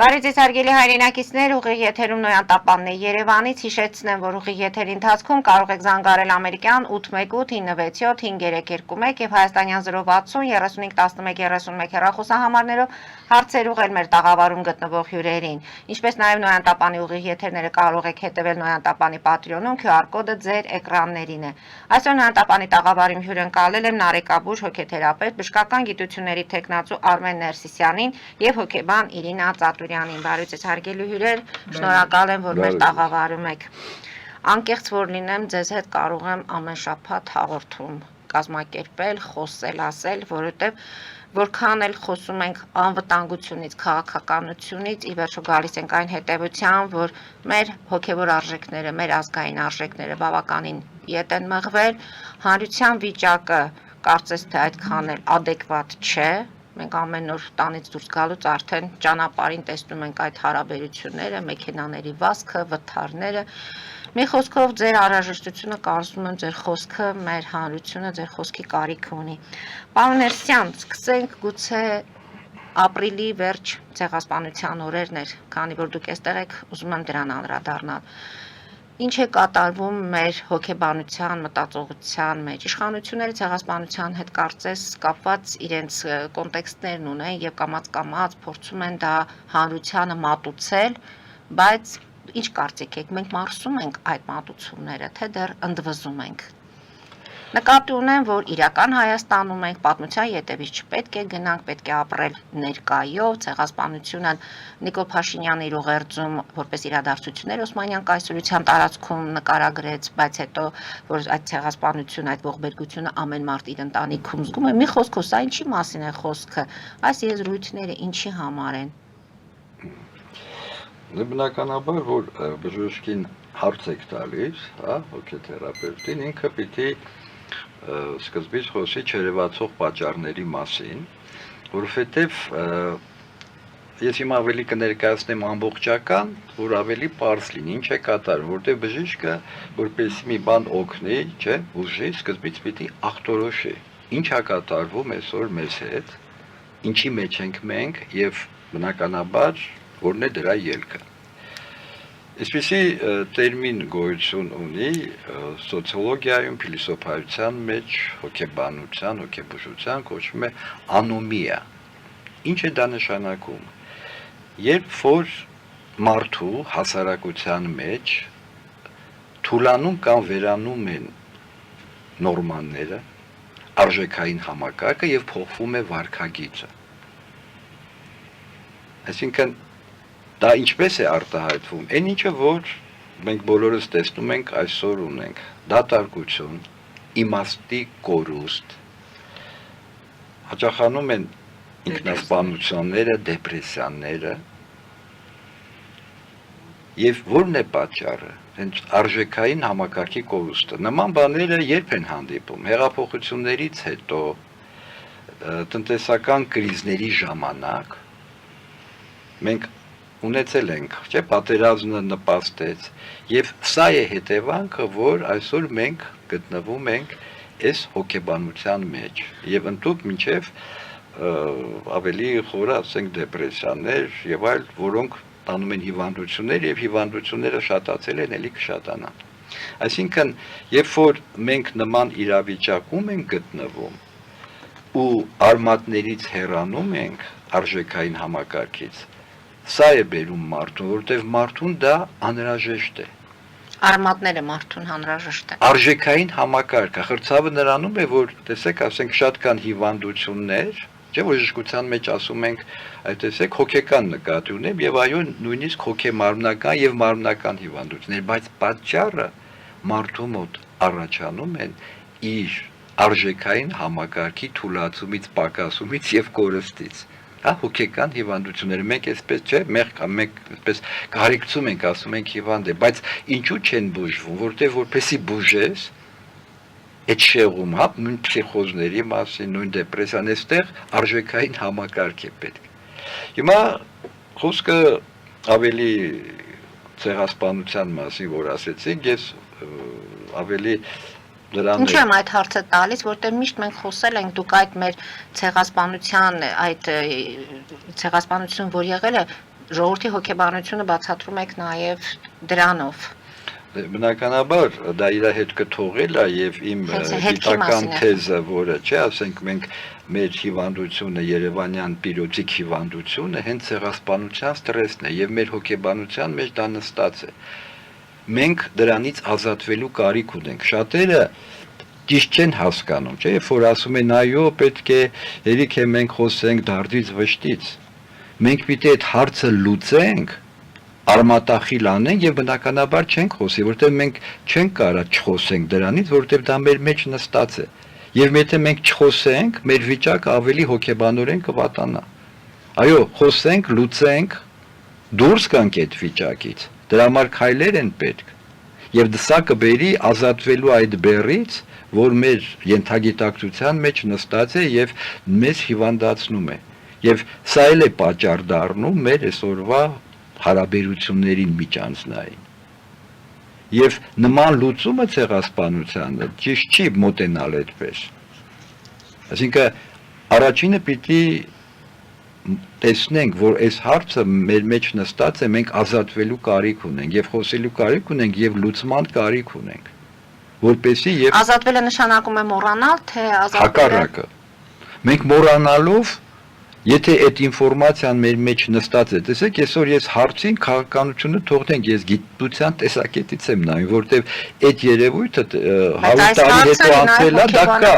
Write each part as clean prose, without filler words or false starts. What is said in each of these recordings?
Բարի ձեզ հարգելի հայրենակիցներ, ուղիղ եթերում Նոյան Տապանն է Երևանից, հիշեցնեմ, որ ուղիղ եթերի ընթացքում կարող եք զանգարել ամերիկյան 818-967-5321 եւ հայաստանյան 060-3511-31 հեռախոսահամարներով հարցեր ուղղել մեր տաղավարում գտնվող հյուրերին, ինչպես նաեւ Նոյան Տապանի ուղիղ եթերները կարող եք հետևել Նոյան Տապանի Patreon-ում, QR կոդը ձեր էկրաններին է։ Այսօր Նոյան Տապանի տաղավարում հյուրընկալել եմ Նարեկաբույժ հոգեթերապևտ, բժշկական գիտությունների թեկնածու Արմեն Ներսիսյանին եւ հոգեբան Իրինա Ծատուրյանին, բարի ձեզ հարգելի հյուրեր, շնորհակալ եմ, որ մեր տաղավարում եք։ Անկեղծ որ լինեմ, ձեզ հետ կարող եմ ամեն շաբաթ հաղորդում կազմակերպել, խոսել, ասել, որովհետև որքան էլ խոսում ենք անվտանգությունից, քաղաքականությունից, ի վերջո գալիս ենք այն հետևության, որ մեր հոգևոր արժեքները, մեր ազգային արժեքները բավականին ետ են մղվել, հանրության վիճակը կարծես թե այդքան էլ adekvat չէ։ Մենք ամեն օր տանից դուրս գալուց արդեն ճանապարհին տեսնում ենք այդ հարաբերությունները, մեքենաների վազքը, վթարները։ Մի խոսքով ձեր անհրաժեշտությունը կարծում եմ ձեր խոսքը, մեր հանրությունը ձեր խոսքի կարիք ունի։ Պարոն Ներսիսյան, սկսենք գուցե ապրիլի վերջ ցեղասպանության օրերն էր, քանի որ դուք այստեղ եք, ուզում եմ դրան անդրադառնալ։ Ինչ է կատարվում մեր հոգեբանության, մտածողության մեջ։ Իշխանությունները ցեղասպանության հետ կարծես կապված իրենց կոնտեքստներն ունեն եւ կամաց-կամաց փորձում են դա հանրությանը մատուցել, բայց ինչ կարծիք եք, մենք մարսում ենք այդ մատուցումները, թե դեռ ընդվզում ենք։ Նկատի ունեմ, որ իրական Հայաստանում ենք, պատմության ետևից չպետք է գնանք, պետք է ապրել ներկայով, ցեղասպանությունը Նիկոլ Փաշինյանը իր ուղերձում որպես իրադարձություններ Օսմանյան կայսրության տարածքում նկարագրեց, բայց հետո որ այդ ցեղասպանությունը, այդ ողբերգությունը ամեն մարդ իր ընտանիքում զգում է։ Մի խոսքով, սա ինչի մասին է խոսքը, այս եզրույթները ինչի համար են։ Բնականաբար, որ բժշկին հարց եք տալիս, հա, հոգեթերապևտին, ինքը պիտի սկզբից խոսի չերևացող պատճառների մասին, որովհետև ես հիմա ավելի կներկայացնեմ ամբողջական, որ ավելի պարզ լինի, ինչ է կատարվում, որովհետև բժիշկը, որպեսզի մի բան օգնի, չէ, ուժի, սկզբից պիտի ախտորոշի, ինչ է կատարվում այսօր մեզ հետ, ինչի մեջ ենք մենք եւ բնականաբար որն է դրա ելքը։ Այսպիսի տերմին գոյություն ունի սոցիոլոգիայում, փիլիսոփայության մեջ, հոգեբանության, հոգեբուժության կոչվում է անոմիա։ Ինչ է դա նշանակում։ Երբ որ մարդու հասարակության մեջ թուլանում կամ վերանում են նորմանները, արժեքային համակարգը եւ փոխվում է վարքագիծը։ Այսինքն դա ինչպես է արտահայտվում։ Այն ինչը որ մենք բոլորս տեսնում ենք այսօր ունենք դատարկություն, իմաստի կորուստ, հաճախանում են ինքնասպանությունները, դեպրեսիաները, եւ որն է պատճառը։ Հենց արժեքային համակարգի կորուստը։ Նման բաները երբ են հանդիպում։ Հեղափոխություններից հետո, տնտեսական կրիզների ժամանակ մենք ունեցել ենք, չէ, պատերազմը նպաստեց, եւ սա է հետևանքը, որ այսօր մենք գտնվում ենք այս հոգեբանության մեջ, եւ ընդհանուր մինչեւ ավելի խորը, ասենք, դեպրեսիաներ եւ այլ, որոնք տանում են հիվանդություններ եւ հիվանդությունները շատացել են, ելի կշատանան։ Այսինքն, երբ որ մենք նման իրավիճակում ենք գտնվում ու արմատներից հեռանում ենք արժեքային համակարգից, սա է բերում մարդուն, որովհետև մարդուն դա անհրաժեշտ է։ Արմատները մարդուն անհրաժեշտ է։ Արժեքային համակարգը խրցավը նրանում է, որ տեսեք, ասենք, շատ կան հիվանդություններ, չէ՞ որ բժշկության մեջ ասում ենք, այդ տեսեք, հոգեկան նկատի ունեմ եւ այո, նույնիսկ հոգեմարմնական եւ մարմնական հիվանդություններ, բայց պատճառը մարդու մոտ առաջանում են իր արժեքային համակարգի թուլացումից, պակասումից եւ կորստից։ Հա, հոգեկան հիվանդությունները, մենք այսպես չէ, մենք այսպես կարեկցում ենք, ասում ենք հիվանդ է, բայց ինչու չեն բուժվում, որտեղ որպեսի բուժես, այդ շեղում, հա, նույն փսիխոզների մասին, նույն դեպրեսիան, այստեղ արժեքային համակարգ է պետք։ Հիմա խոսքը ավելի ցեղասպանության մասին, որ ասեցինք, ես ավելի Ինչու եմ այդ հարցը տալիս, որտեղ միշտ մենք խոսել ենք, դուք այդ մեր ցեղասպանության, այդ ցեղասպանություն, որ եղել է, ժողովրդի հոգեբանությունը բացատրում եք նաև դրանով։ Բնականաբար դա իր հետ կթողել է եւ իմ գիտական թեզը, որը չէ, ասենք մենք մեր հիվանդությունը Երևանյան պիրոցիկ հիվանդությունը հենց ցեղասպանության ստրեսն է եւ մեր հոգեբանության մեջ դա նստած է։ Մենք դրանից ազատվելու կարիք ունենք։ Շատերը ճիշտ չեն հասկանում, չէ՞, որ ասում են այո, պետք է երիք է մենք խոսենք դարձից վշտից։ Մենք պիտի այդ հարցը լուծենք, արմատախիլ անենք եւ բնականաբար չենք խոսի, որտեղ մենք չենք կարա չխոսենք դրանից, որտեղ դա մեր մեջ նստած է։ Եվ եթե մենք չխոսենք, մեր վիճակը ավելի հոգեբանորեն կվատանա։ Այո, խոսենք, լուծենք, դուրս գանք այդ վիճակից։ Դրա համար քայլեր են պետք։ Եվ դսա կբերի ազատվելու այդ բեռից, որ մեր ենթագիտակցության մեջ նստած է եւ մեզ հիվանդացնում է։ Եվ սա էլ է պատճառ դառնում մեր այսօրվա հարաբերություններին միջանձնային։ Եվ նման լուծումը ցեղասպանությանը ճիշտ չի մոտենալ այդպես։ Այսինքն առաջինը պիտի տեսնենք, որ այս հարցը մեր մեջ նստած է, մենք ազատվելու կարիք ունենք եւ խոսելու կարիք ունենք եւ լուծման կարիք ունենք, որպեսզի եւ ազատվելը նշանակում է մոռանալ, թե ազատվելը հակառակը։ Մենք մոռանալով Եթե այդ ինֆորմացիան մեր մեջ նստած է, տեսեք, այսօր ես հարցին քաղաքականությունը թողնենք, ես գիտության տեսակետից եմ նայում, որտեվ այդ երևույթը 100 տարի հետո անցել է, դա կա,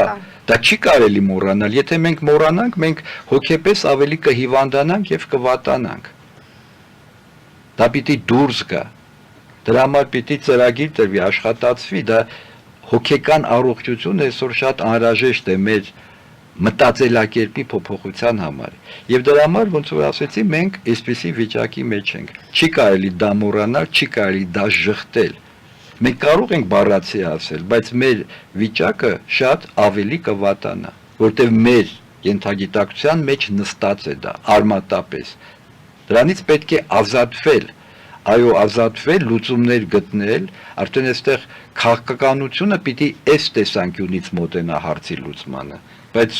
դա չի կարելի մոռանալ, եթե մենք մոռանանք, մենք հոգեպես ավելի կհիվանդանանք եւ կվատանանք։ Դա պիտի դուրս գա, դրա համար պիտի ծրագիր տրվի, աշխատացվի, դա հոգեկան առողջությունը այսօր շատ անհրաժեշտ է մեր մտածելակերպի փոփոխության համար։ Եվ դրա համար ոնց որ ասեցի, մենք այսպիսի վիճակի մեջ ենք։ Չի կարելի դա մոռանալ, չի կարելի դա ժխտել։ Մենք կարող ենք բառացի ասել, բայց մեր վիճակը շատ ավելի կվատանա, որտեղ մեր ենթագիտակցության մեջ նստած է դա արմատապես։ Դրանից պետք է ազատվել։ Այո, ազատվել, լուծումներ գտնել, արդեն այստեղ քաղաքականությունը պիտի այս տեսանկյունից մոտենա հարցի լուծմանը։ Բայց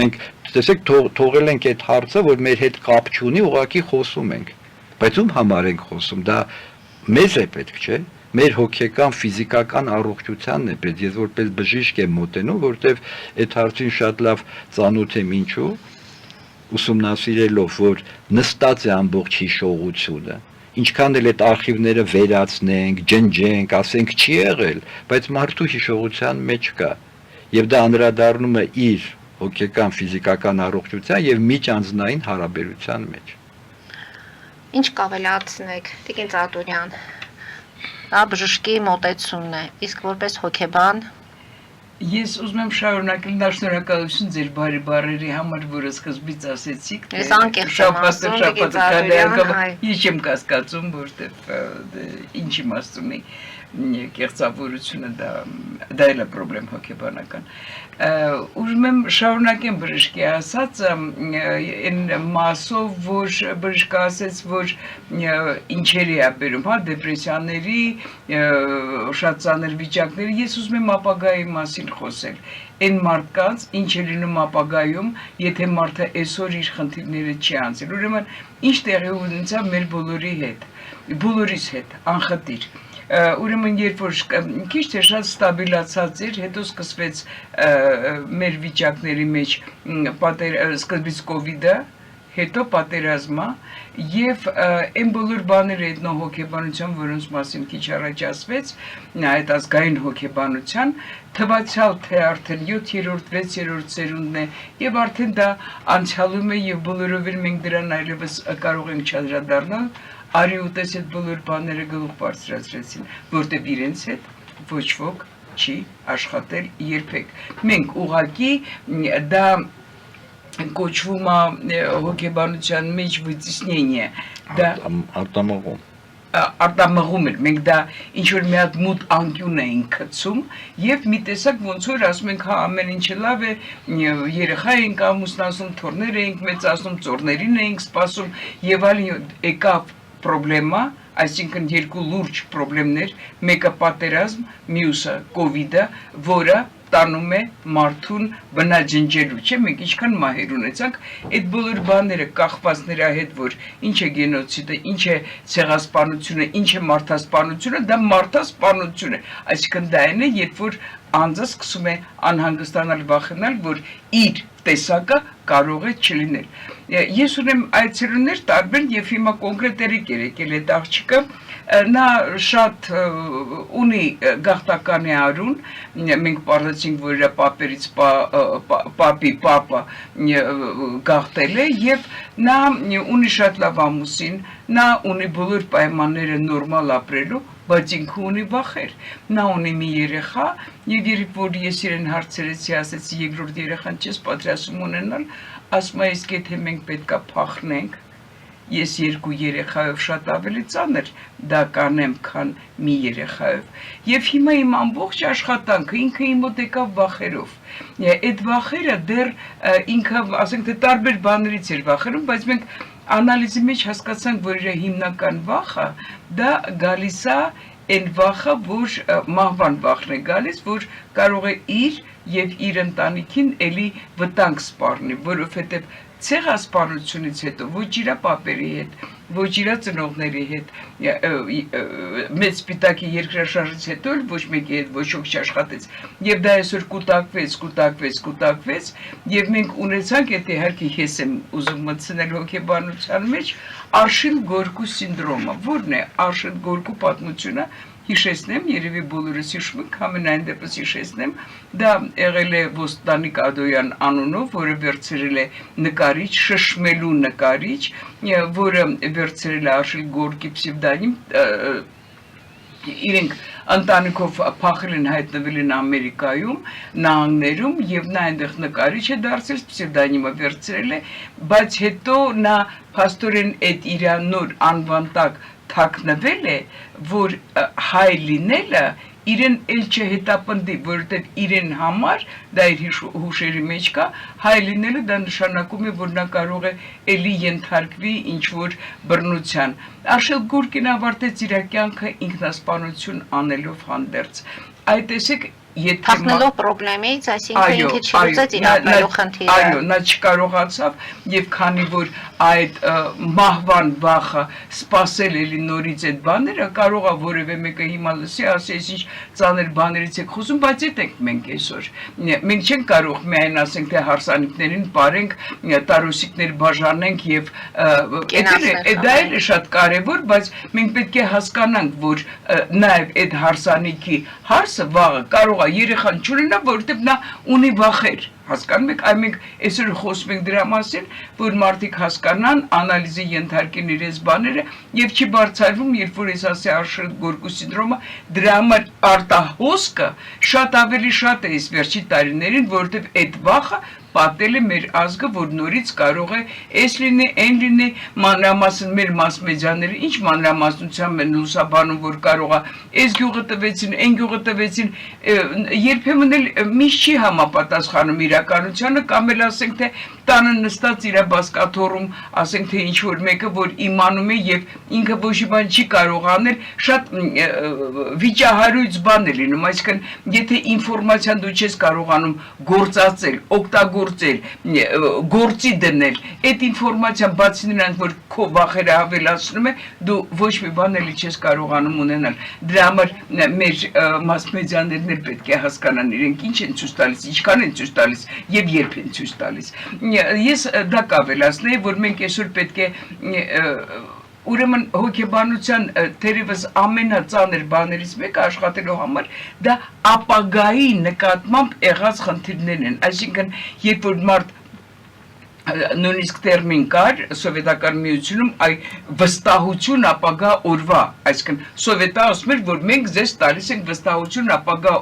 մենք տեսեք թողել ենք այդ հարցը, որ մեր հետ կապ չունի, ուղղակի խոսում ենք։ Բայց ում համար ենք խոսում, դա մեզ է պետք, չէ՞։ Մեր հոգեկան, ֆիզիկական առողջությանն է պետք։ Ես որպես բժիշկ եմ մոտենում, որտեվ այդ հարցին շատ լավ ծանոթ եմ ինչու, ուսումնասիրելով, որ նստած է ամբողջ հիշողությունը։ Ինչքան էլ այդ արխիվները վերացնենք, ջնջենք, ասենք չի եղել, բայց մարդու հիշողության մեջ կա։ Եվ դա անդրադառնում է իր հոգեկան, ֆիզիկական առողջության եւ միջանձնային հարաբերության մեջ։ Ինչ կավելացնեք, Տիկին Ծատուրյան, դա բժշկի մոտեցումն է, իսկ որպես հոգեբան Ես ուզում եմ շարունակել դա շնորհակալություն ձեր բարի բառերի համար, որը սկզբից ասեցիք, Ես անկեղծ եմ ասում, Տիկին Ծատուրյան, Ես չեմ կասկածում, որտեվ ինչ իմաստուն է կեղծավորությունը դա էլ է պրոբլեմ հոգեբանական։ Ուզում եմ շարունակեմ բժշկի ասածը, այն մասով, որ բժշկը ասեց, որ ինչերի է բերում, հա, դեպրեսիաների, շատ ծանր վիճակների, ես ուզում եմ ապագայի մասին խոսել։ Այն մարդկանց, ինչ է լինում ապագայում, եթե մարդը այսօր իր խնդիրները չի անցել։ Ուրեմն, ինչ տեղի ունեցավ մեր բոլորիս հետ, անխտիր։ Ուրեմն երբ որ քիչ թե շատ ստաբիլացած էր, հետո սկսվեց մեր վիճակների մեջ սկզբից կովիդը, հետո պատերազմը եւ այն բոլոր բաները էթնոհոգեբանության, որոնց մասին քիչ առաջ ասվեց, այդ ազգային հոգեբանության, թվացյալ թե արդեն 7-րդ, 6-րդ ծերունդն է եւ արդեն դա անցյալում է եւ բոլորովին մենք դրան այլևս կարող ենք չանդրադառնալ Արի ուտես այդ բոլոր բաները գլուխ բարձրացրեցին, որտեվ իրենց հետ ոչ ոք չի աշխատել երբեք։ Մենք ուղղակի դա կոչվում է հոգեբանության մեջ վտիսնենիե, դա արտամղում էր, մենք դա ինչ-որ մի հատ մութ անկյուն էինք գցում եւ մի տեսակ ոնց որ ասում ենք հա ամեն ինչը լավ է, երեխա էինք ամուսնացնում, թորներ էինք մեծացնում, ծորներին էինք սպասում եւ այլն եկավ պրոբլեմա, այսինքն երկու լուրջ պրոբլեմներ, մեկը պատերազմ, մյուսը կովիդը, որը տանում է մարդուն բնաջնջելու, չէ՞, մենք ինչքան մահեր ունեցանք, այդ բոլոր բաները կախված նրա հետ, որ ինչ է գենոցիդը, ինչ է ցեղասպանությունը, ինչ է մարդասպանությունը, դա մարդասպանություն է, այսինքն դա այն է, երբ որ անձը սկսում է անհանգստանալ, վախենալ, որ իր տեսակը կարող է չլինել։ Ես ունեմ այցելուներ տարբեր եւ հիմա կոնկրետ եկել այդ աղջիկը, նա շատ ունի գաղթականի արուն, մենք պարզեցինք, որ իր պապերից պապը գաղթել է եւ նա ունի շատ լավ ամուսին, նա ունի բոլոր պայմանները նորմալ ապրելու, բայց ինքը ունի վախեր, նա ունի մի երեխա եւ երբ որ ես իրեն հարցրեցի, ասեցի երկրորդ երեխան չես պատրաստում ունենալ, ասում է իսկ եթե մենք պետքա փախնենք, ես երկու երեխայով շատ ավելի ծանր դա կանեմ, քան մի երեխայով եւ հիմա իմ ամբողջ աշխատանքը ինքը իմ մոտ եկավ վախերով այդ վախերը դեռ ինքը ասենք թե տարբեր բաներից էր վախերում, բայց մենք անալիզի մեջ հասկացանք, որ իր հիմնական վախը դա գալիս է այն վախը, որ մահվան վախն է գալիս, որ կարող է իր եւ իր ընտանիքին էլի վտանգ սպառնի, որովհետեւ ցեղասպանությունից հետո ոչ իր պապերի հետ, ոչ իր ծնողների հետ, մեծ սպիտակի երկրաշարժից հետո ոչ մեկի հետ ոչ ոք չաշխատեց, եւ դա այսօր կուտակվեց, եւ մենք ունեցանք այդ իհարկե ես եմ ուզում մտցնել հոգեբանության մեջ Արշիլ-Գորկու սինդրոմը, որն է Արշիլ-Գորկու պատմությունը, հիշեցնեմ, երևի բոլորս հիշում ենք, համենայն դեպս հիշեցնեմ, դա եղել է Ոստանիկ Ադոյան անունով, որը վերցրել է նկարիչ, շշմելու նկարիչ, որը վերցրել է Արշիլ Գորկի պսևդոնիմ, իրենք ընտանիքով փախել են հայտնվել են Ամերիկայում, նահանգներում եւ նա այնտեղ նկարիչ է դարձել, պսևդոնիմը վերցրել է, բայց հետո նա փաստորեն այդ իր նոր անվան տակ թաքնվել է, որ հայ լինելը իրեն էլ չհետապնդի, որովհետև իրեն համար, դա իր հուշերի մեջ կա, հայ լինելը դա նշանակում է, որ նա կարող է էլի ենթարկվի ինչ-որ բռնության։ Արշիլ Գորկին ավարտեց իր կյանքը ինքնասպանություն անելով հանդերձ։ Այդ տեսեք, Հասնելով պրոբլեմից, այսինքն ինքը չլուծեց իր ապրելու խնդիրը։ Այո, նա չկարողացավ եւ քանի որ այդ մահվան վախը սпасել էլի նորից այդ բաները, կարող է որևէ մեկը հիմա լսի, ասի, ինչ ծանր բաներից եք խոսում, բայց այդ ենք մենք այսօր։ Մենք չենք կարող միայն ասենք թե հարսանիքներին բարենք, տարոսիկներ բաժանենք եւ դա էլ է շատ կարեւոր, բայց մենք պետք է հասկանանք, որ նաեւ այդ հարսանիքի հարսը վաղը կարող երեխան չունենա, որովհետև նա ունի վախեր, հասկանում եք, այ մենք այսօր խոսում ենք դրա մասին, որ մարդիկ հասկանան, անալիզի ենթարկեն իրենց բաները եւ չի բարձրվում, երբ որ ես ասի Արշիլ-Գորկու սինդրոմը, դրա համար արտահոսքը շատ ավելի շատ է այս վերջի տարիներին, որովհետև այդ վախը պատել է մեր ազգը, որ նորից կարող է այս լինի, այն լինի, մանրամասն մեր մաս-մեդիաները, ինչ մանրամասնությամբ են լուսաբանում, որ կարող է այս գյուղը տվեցին, այն գյուղը տվեցին, երբեմն էլ միշտ չի համապատասխանում իրականությանը, կամ էլ ասենք թե տանը նստած իր բասկաթոռում, ասենք թե ինչ որ մեկը, որ իմանում է եւ ինքը ոչ մի բան չի կարող անել, շատ վիճահարույց բան է լինում, այսինքն եթե ինֆորմացիան դու չես կարողանում գործածել, օգտագործել, գործի դնել, այդ ինֆորմացիան բացի նրանից, որ քո վախերը հավելացնում է, դու ոչ մի բան էլի չես կարողանում ունենալ։ Դրա համար մեր մաս-մեդիաներն էլ պետք է հասկանան իրենք ինչ են ցույց տալիս, ինչքան են ցույց տալիս եւ երբ են ցույց տալիս։ Ես դա կավելացնեի, որ մենք այսօր պետք է ուրեմն հոգեբանության թերևս ամենածանր բաներից մեկը աշխատելու համար դա ապագայի նկատմամբ եղած խնդիրներն են, այսինքն երբ որ մարդ նույնիսկ տերմին կար սովետական միությունում այ վստահություն ապագա օրվա, այսինքն սովետը ասում էր, որ մենք ձեզ տալիս ենք վստահություն ապագա,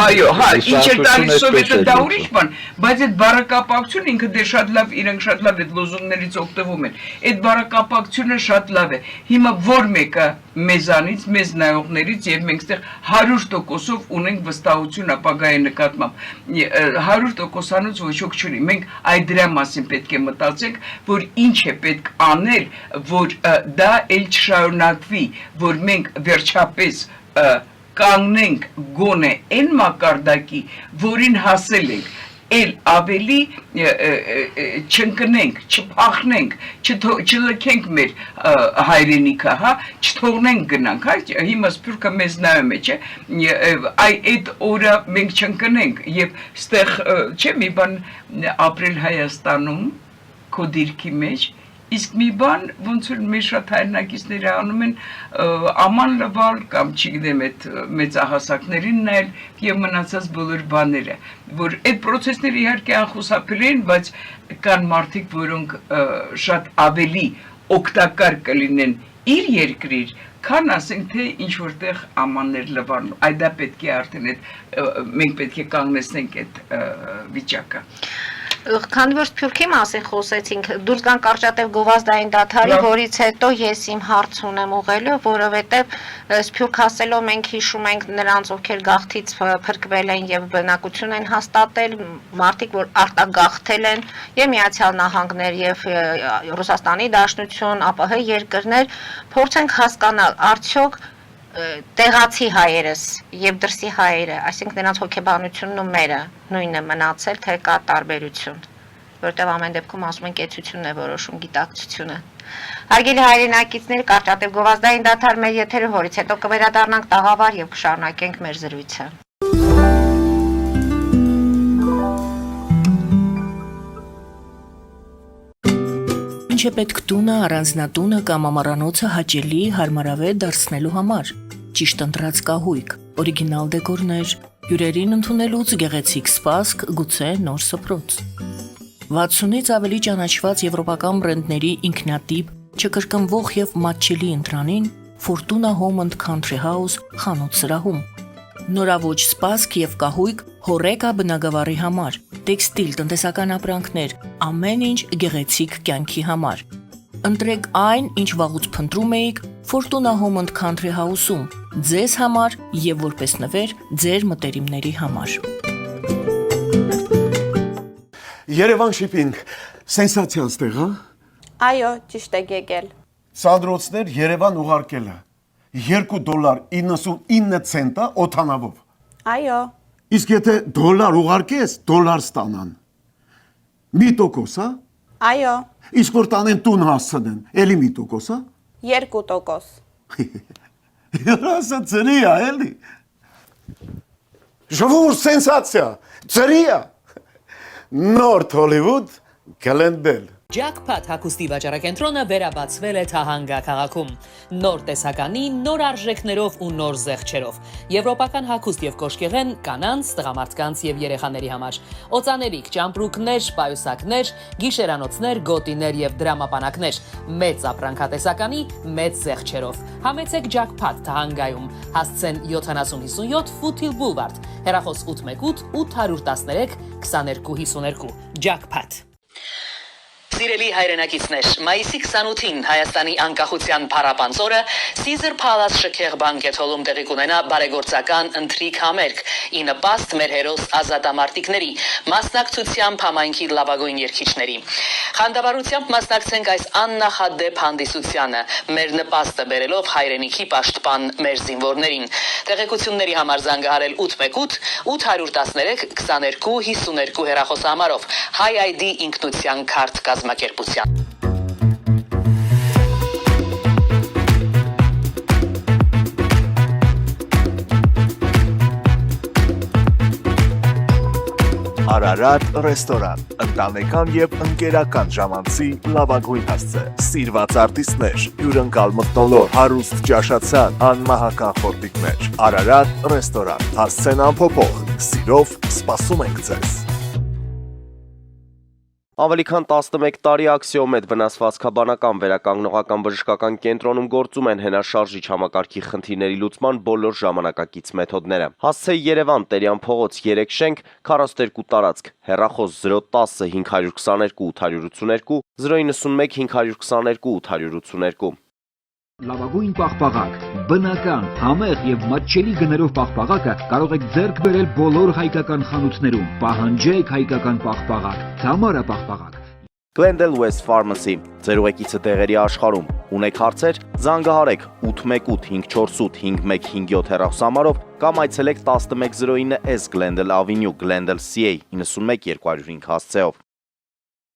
այո, հա, ինչ էր տալիս սովետը դա ուրիշ բան, բայց այդ բառակապակցությունը ինքը դե շատ լավ, իրենք շատ լավ այդ լոզունգներից օգտվում են, այդ բառակապակցությունը շատ լավ է, հիմա որ մեկը մեզանից, մեզ նայողներից եւ մենք ստեղ 100%-ով ունենք վստահություն ապագայի նկատմամբ, 100%-անոց ոչ ոք չունի, մենք այդ դրա մասին պետք է մտածենք, որ ինչ է պետք անել, որ դա էլ չշարունակվի, որ մենք վերջապես կանգնենք գոնե այն մակարդակի, որին հասել ենք, էլ ավելի չընկնենք, չփախնենք, չլքենք մեր հայրենիքը, հա, չթողնենք գնանք, հա, հիմա սփյուռքը մեզ նայում է, չէ, այդ օրը մենք չընկնենք եւ ստեղ չէ մի բան ապրել Հայաստանում քո դիրքի մեջ իսկ մի բան ոնց որ մեր շատ հայրենակիցները անում են աման լվալ կամ չգիտեմ այդ մեծահասակներին նայել եւ մնացած բոլոր բաները որ այդ process-ները իհարկե անխուսափելի են բայց կան մարդիկ որոնք շատ ավելի օգտակար կլինեն իր երկրիր քան ասենք թե ինչ որտեղ ամաններ լվան այդա պետք է արդեն այդ մենք պետք է կանգնեցնենք այդ վիճակը Քանի որ Սփյուռքի մասին խոսեցինք, դուրս գան կարճատև գովազդային դադարի, որից հետո ես իմ հարց ունեմ ուղղելու, որովհետև Սփյուռք ասելով մենք հիշում ենք նրանց, ովքեր գաղթից փրկվել են եւ բնակություն են հաստատել, մարդիկ, որ արտագաղթել են, եւ Միացյալ Նահանգներ եւ Ռուսաստանի Դաշնություն, ԱՊՀ երկրներ, փորձենք հասկանալ, արդյոք տեղացի հայերս եւ դրսի հայերը, այսինքն նրանց հոգեբանությունն ու մերը նույնն է մնացել, թե կա տարբերություն, որտեղ ամեն դեպքում ասում են կեցությունն է որոշում գիտակցությունը։ Հարգելի հայրենակիցներ, կարճատև գովազդային դադար մեր եթերը հորից հետո կվերադառնանք տաղավար եւ կշարունակենք մեր զրույցը։ Ինչ է պետք տունը, առանձնատունը կամ ամառանոցը հաճելի, հարմարավետ դարձնելու համար։ Ճիշտ ընտրած կահույք, օրիգինալ դեկորներ, հյուրերին ընդունելուց գեղեցիկ սպասք, գուցե նոր սփռոց։ 60-ից ավելի ճանաչված եվրոպական բրենդների ինքնատիպ, չկրկնվող եւ մատչելի ընտրանին Fortuna Home and Country House խանութ սրահում։ Նորավոճ սպասք եւ կահույք հորեկա բնագավառի համար, տեքստիլ, տնտեսական ապրանքներ, ամեն ինչ գեղեցիկ կյանքի համար։ Ընտրեք այն, ինչ վաղուց փնտրում էիք Fortuna Home and Country House-ում, ձեզ համար եւ որպես նվեր ձեր մտերիմների համար։ Երևան շիփինգ, սենսացիա ստեղ, հա։ Այո, ճիշտ եք եկել։ Սանդրոցներ Երևան ուղարկելը $2.99 օթանավով։ Այո, Իսկ եթե դոլար ուղարկես, դոլար ստանան։ Մի տոկոս, հա։ այո, Իսկ որ տանեն տուն հասցնեն, էլի մի տոկոս, հա։ 2%։ Երասը ծրի է, էլի։ Ժողովուրդ սենսացիա, ծրի է։ Նորթ Հոլիվուդ Գլենդել։ Jackpot հագուստի վաճառակենտրոնը վերաբացվել է Թահանգա քաղաքում։ Նոր տեսականի, նոր արժեքներով ու նոր զեղչերով։ Եվրոպական հագուստ եւ կոշկեղեն կանանց, տղամարդկանց եւ երեխաների համար։ Օծանելիք, ճամպրուկներ, պայուսակներ, գիշերանոցներ, գոտիներ եւ դրամապանակներ։ Մեծ ապրանքատեսականի, մեծ զեղչերով։ Համեցեք Jackpot Թահանգայում։ Հասցեն 7057 Foothill Boulevard։ Հեռախոս 818 813 2252 Jackpot։ Սիրելի հայրենակիցներ, մայիսի 28-ին Հայաստանի անկախության փառապանձ օրը Caesar Palace շքեղ բանկեթ-հոլում տեղի կունենա բարեգործական ընթրիք համերգ՝ ի նպաստ մեր հերոս ազատամարտիկների, մասնակցությամբ համայնքի լավագույն երգիչների։ Խանդավառությամբ մասնակցենք այս աննախադեպ հանդիսությանը, մեր նպաստը բերելով հայրենիքի պաշտպան մեր զինվորներին։ Տեղեկությունների համար զանգահարել 818 813 2252 հեռախոսահամարով High ID ինքնության քարտ կազմակերպության։ Արարատ ռեստորան, ընտանեկան եւ ընկերական ժամանցի լավագույն հասցե, սիրված արտիստներ, հյուրընկալ մթնոլորտ, հարուստ ճաշացան, անմահական խորտիկներ, Արարատ ռեստորան, հասցեն անփոփոխ, սիրով սպասում ենք ձեզ։ Ավելի քան 11 տարի Աքսիոմեդ վնասվածքաբանական վերականգնողական բժշկական կենտրոնում գործում են հենաշարժիչ համակարգի խնդիրների լուծման բոլոր ժամանակակից մեթոդները։ Հասցեի Երևան, Տերյան փողոց 3 շենք, 42 տարածք, հեռախոս 010 522 882, 091 522 882։ Լավագույն պաղպաղակ, բնական, համեղ եւ մատչելի գներով պաղպաղակը կարող եք ձեռք բերել բոլոր հայկական խանութներում։ Պահանջեք հայկական պաղպաղակ, Թամարա պաղպաղակ։ Glendale West Pharmacy, ձեր ուղեկիցը տեղերի աշխարհում։ Ունեք հարցեր, զանգահարեք 818 548 5157 հեռախոսահամարով կամ այցելեք 1109S Glendale Avenue, Glendale CA 91 205 հասցեով։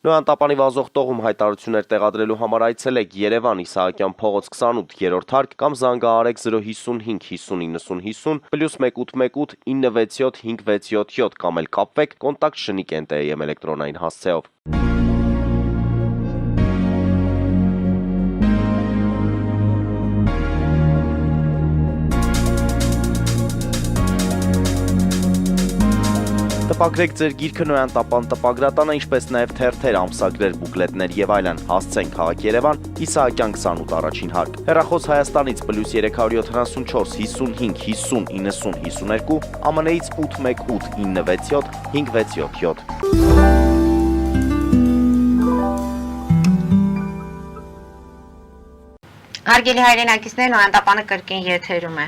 Նոյան տապանի վազող տողում հայտարարություններ տեղադրելու համար այցելեք Երևան Իսահակյան փողոց 28-րդ հարկ կամ զանգահարեք 055 50 90 50 +1 818 967 5677 կամ էլ կապվեք կոնտակտ Շնիկ NTM էլեկտրոնային հասցեով։ Տպագրեք ձեր գիրքը Նոյան տապան տպագրատանը, ինչպես նաև թերթեր, ամսագրեր, բուկլետներ եւ այլն։ Հասցեն քաղաք Երևան, Իսահակյան 28 առաջին հարկ։ Հեռախոս Հայաստանից +374 55 50 90 52, ԱՄՆ-ից 818 967 5677։ Հարգելի հայրենակիցներ, Նոյան տապանը կրկին եթերում է։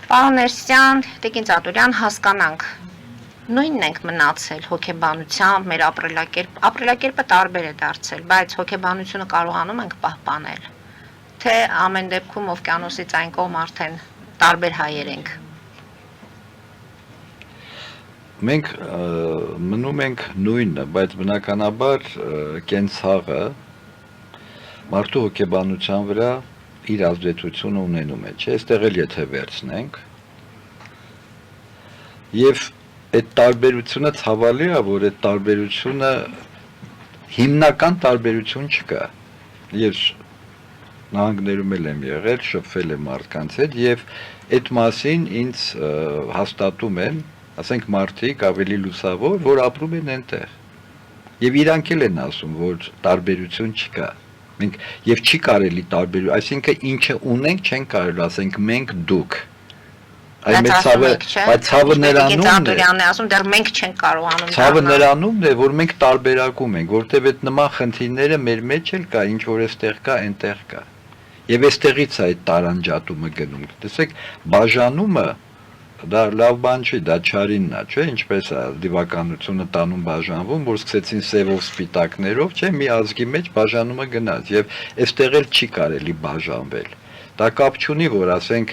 Պարոն Ներսյան, Տիկին Ծատուրյան, հասկանանք։ Նույնն ենք մնացել հոգեբանությամբ, մեր ապրելակերպը տարբեր է դարձել, բայց հոգեբանությունը կարողանում ենք պահպանել, թե ամեն դեպքում օվկիանոսից այն կողմ արդեն տարբեր հայեր ենք։ Մենք մնում ենք նույնը, բայց բնականաբար կենցաղը մարդու հոգեբանության վրա իր ազդեցությունը ունենում է, չէ՞, այստեղ էլ եթե վերցնենք եւ այդ տարբերությունը ցավալի է, որ այդ տարբերությունը հիմնական տարբերություն չկա։ Ես նահանգներում եմ եղել, շփվել եմ մարդկանց հետ եւ այդ մասին ինձ հաստատում են, ասենք մարդիկ ավելի լուսավոր, որ ապրում են այնտեղ։ Եվ իրանք էլ են ասում, որ տարբերություն չկա։ Մենք եւ չի կարելի տարբերություն, այսինքն ինչը ունենք չեն կարելի, ասենք մենք դուք։ Բայց ցավը նրանումն է, ասում դեռ մենք չենք կարողանում։ Ցավը նրանումն է, որ մենք տարբերակում ենք, որտեվ այդ նման խնդիրները մեր մեջ էլ կա, ինչ որ էստեղ կա, այնտեղ կա։ Եվ այստեղից է այդ տարանջատումը գնում։ Տեսեք, բաժանումը դա լավ բան չի, դա չարինն է, չէ՞, ինչպես է դիվականությունը տանում բաժանվում, որ սկսեցին սևով սպիտակներով, չէ՞, մի ազգի մեջ բաժանումը գնաց եւ այստեղ էլ չի կարելի բաժանվել։ Դա կապ չունի, որ ասենք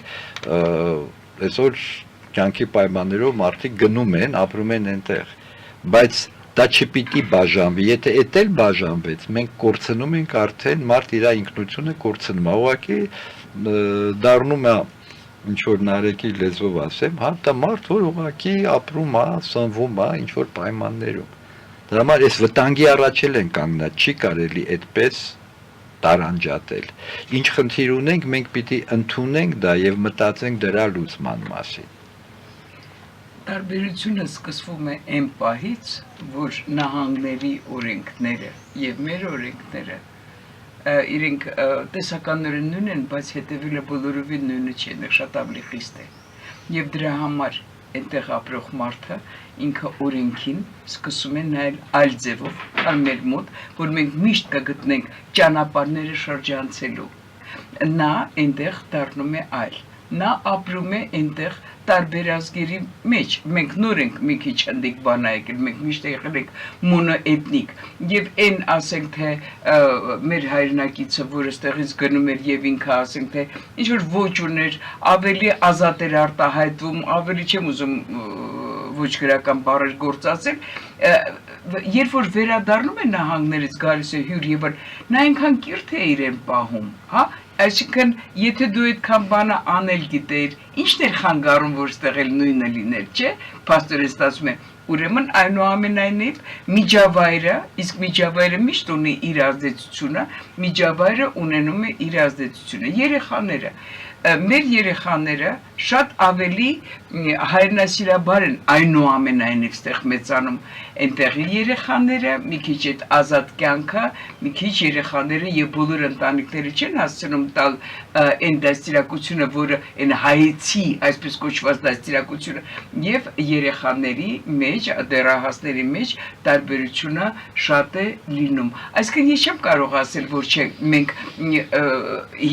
այսօր կյանքի պայմաններով մարդիկ գնում են, ապրում են այնտեղ, բայց դա չպիտի բաժանվի, եթե էդ էլ բաժանվեց, մենք կորցնում ենք արդեն մարդ իր ինքնությունը կորցնում է, ուղղակի դառնում է ինչ որ նարեկի լեզվով ասեմ, հա, դա մարդ որ ուղղակի ապրում է, սնվում է ինչ որ պայմաններում։ Դրա համար այս վտանգի առաջ են կանգնած, չի կարելի այդպես տարանջատել։ Ինչ խնդիր ունենք, մենք պիտի ընդունենք դա եւ մտածենք դրա լուծման մասին։ Տարբերությունը սկսվում է այն պահից, որ նահանգների օրենքները եւ մեր օրենքները իրենք տեսականորեն նույնն են, բայց հետևելը բոլորովին նույնը չի, այնտեղ շատ ավելի խիստ է։ Եվ դրա համար այնտեղ ապրող մարդը ինքը օրենքին սկսում է նայել այլ ձևով, քան մեր մոտ, որ մենք միշտ կգտնենք ճանապարհները շրջանցելու։ Նա այնտեղ դառնում է այլ։ Նա ապրում է այնտեղ տարբեր ազգերի մեջ։ Մենք նոր ենք մի քիչ հնդիկ բան եկել, մենք միշտ եղել ենք մոնոէթնիկ։ Եվ այն ասենք թե մեր հայրենակիցը, որ այստեղից գնում էր եւ ինքը ասենք թե ինչ որ ոճ ուներ, ավելի ազատ էր արտահայտվում, ավելի չեմ ուզում ոչ գրական բառեր գործածել, երբ որ վերադառնում է նահանգներից գալիս է հյուր եւ նա այնքան կիրթ է իրեն պահում, հա։ Այսինքն, եթե դու այդքան բանը անել գիտեիր, ի՞նչն էր խանգարում, որ ստեղ էլ նույնը լիներ, չէ՞։ Փաստորեն ստացվում է, ուրեմն այնուամենայնիվ միջավայրը, իսկ միջավայրը միշտ ունի իր ազդեցությունը, միջավայրը ունենում է իր ազդեցությունը։ Երեխաները, մեր երեխաները շատ ավելի հայրենասիրաբար են այնուամենայնիվ ստեղ մեծանում այնտեղի երեխաները, մի քիչ այդ ազատ կյանքը, մի քիչ երեխաները եւ բոլոր ընտանիքները չեն հասցնում տալ այն դաստիարակությունը, որը այն հայեցի, այսպես կոչված դաստիարակությունը, եւ երեխաների մեջ, դեռահասների մեջ տարբերությունը շատ է լինում։ Այսինքն ես չեմ կարող ասել, որ չէ, մենք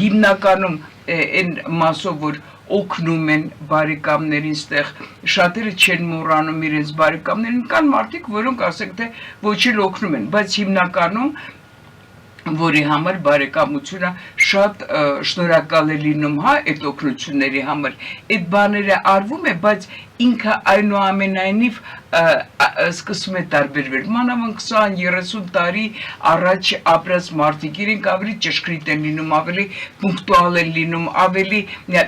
հիմնականում այն մասով որ օգնում են բարեկամներին ստեղ շատերը չեն մոռանում իրենց բարեկամներին կան մարդիկ որոնք ասենք թե ոչ էլ օգնում են բայց հիմնականում որի համար բարեկամությունը շատ շնորհակալ է լինում հա այդ օգնությունների համար այդ բաները արվում է բայց ինքը այնուամենայնիվ սկսում է տարբերվել մանավանդ 20-30 տարի առաջ ապրած մարդիկ իրենք ավելի ճշգրիտ են լինում ավելի պունկտուալ են լինում ավելի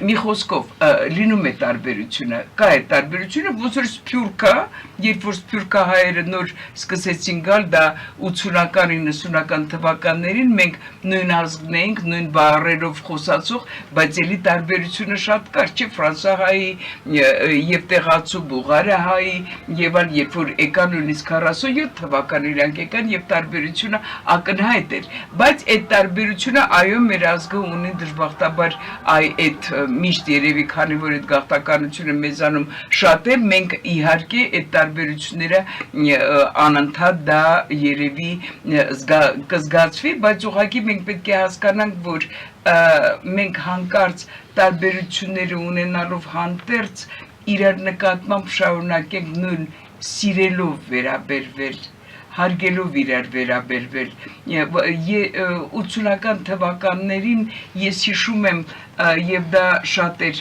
մի խոսքով լինում է տարբերությունը կա է տարբերությունը ոնց որ սփյուռքը երբ որ սփյուռքահայերը նոր սկսեցին գալ դա 80-ական 90-ական թվականներին մենք նույն ազգն էինք նույն բառերով խոսացող բայց էլի տարբերությունը շատ կար չէ ֆրանսահայի եւ տեղացու բուլղարահայի եւ այլ երբ որ եկան նույնիսկ 47 թվական իրանք եկան եւ տարբերությունը ակնհայտ էր բայց այդ տարբերությունը այո մեր ազգը ունի դժբախտաբար այդ միշտ երևի քանի որ այդ գաղթականությունը մեզանում շատ է մենք իհարկե այդ տարբերությունները անընդհատ դա երևի կզգացվի բայց ուղղակի մենք պետք է հասկանանք որ մենք հանկարծ տարբերությունները ունենալով հանդերձ իրար նկատմամբ շարունակենք նույն սիրելով վերաբերվել հարգելով իրար վերաբերվել 80-ական թվականներին ես հիշում եմ եւ դա շատ էր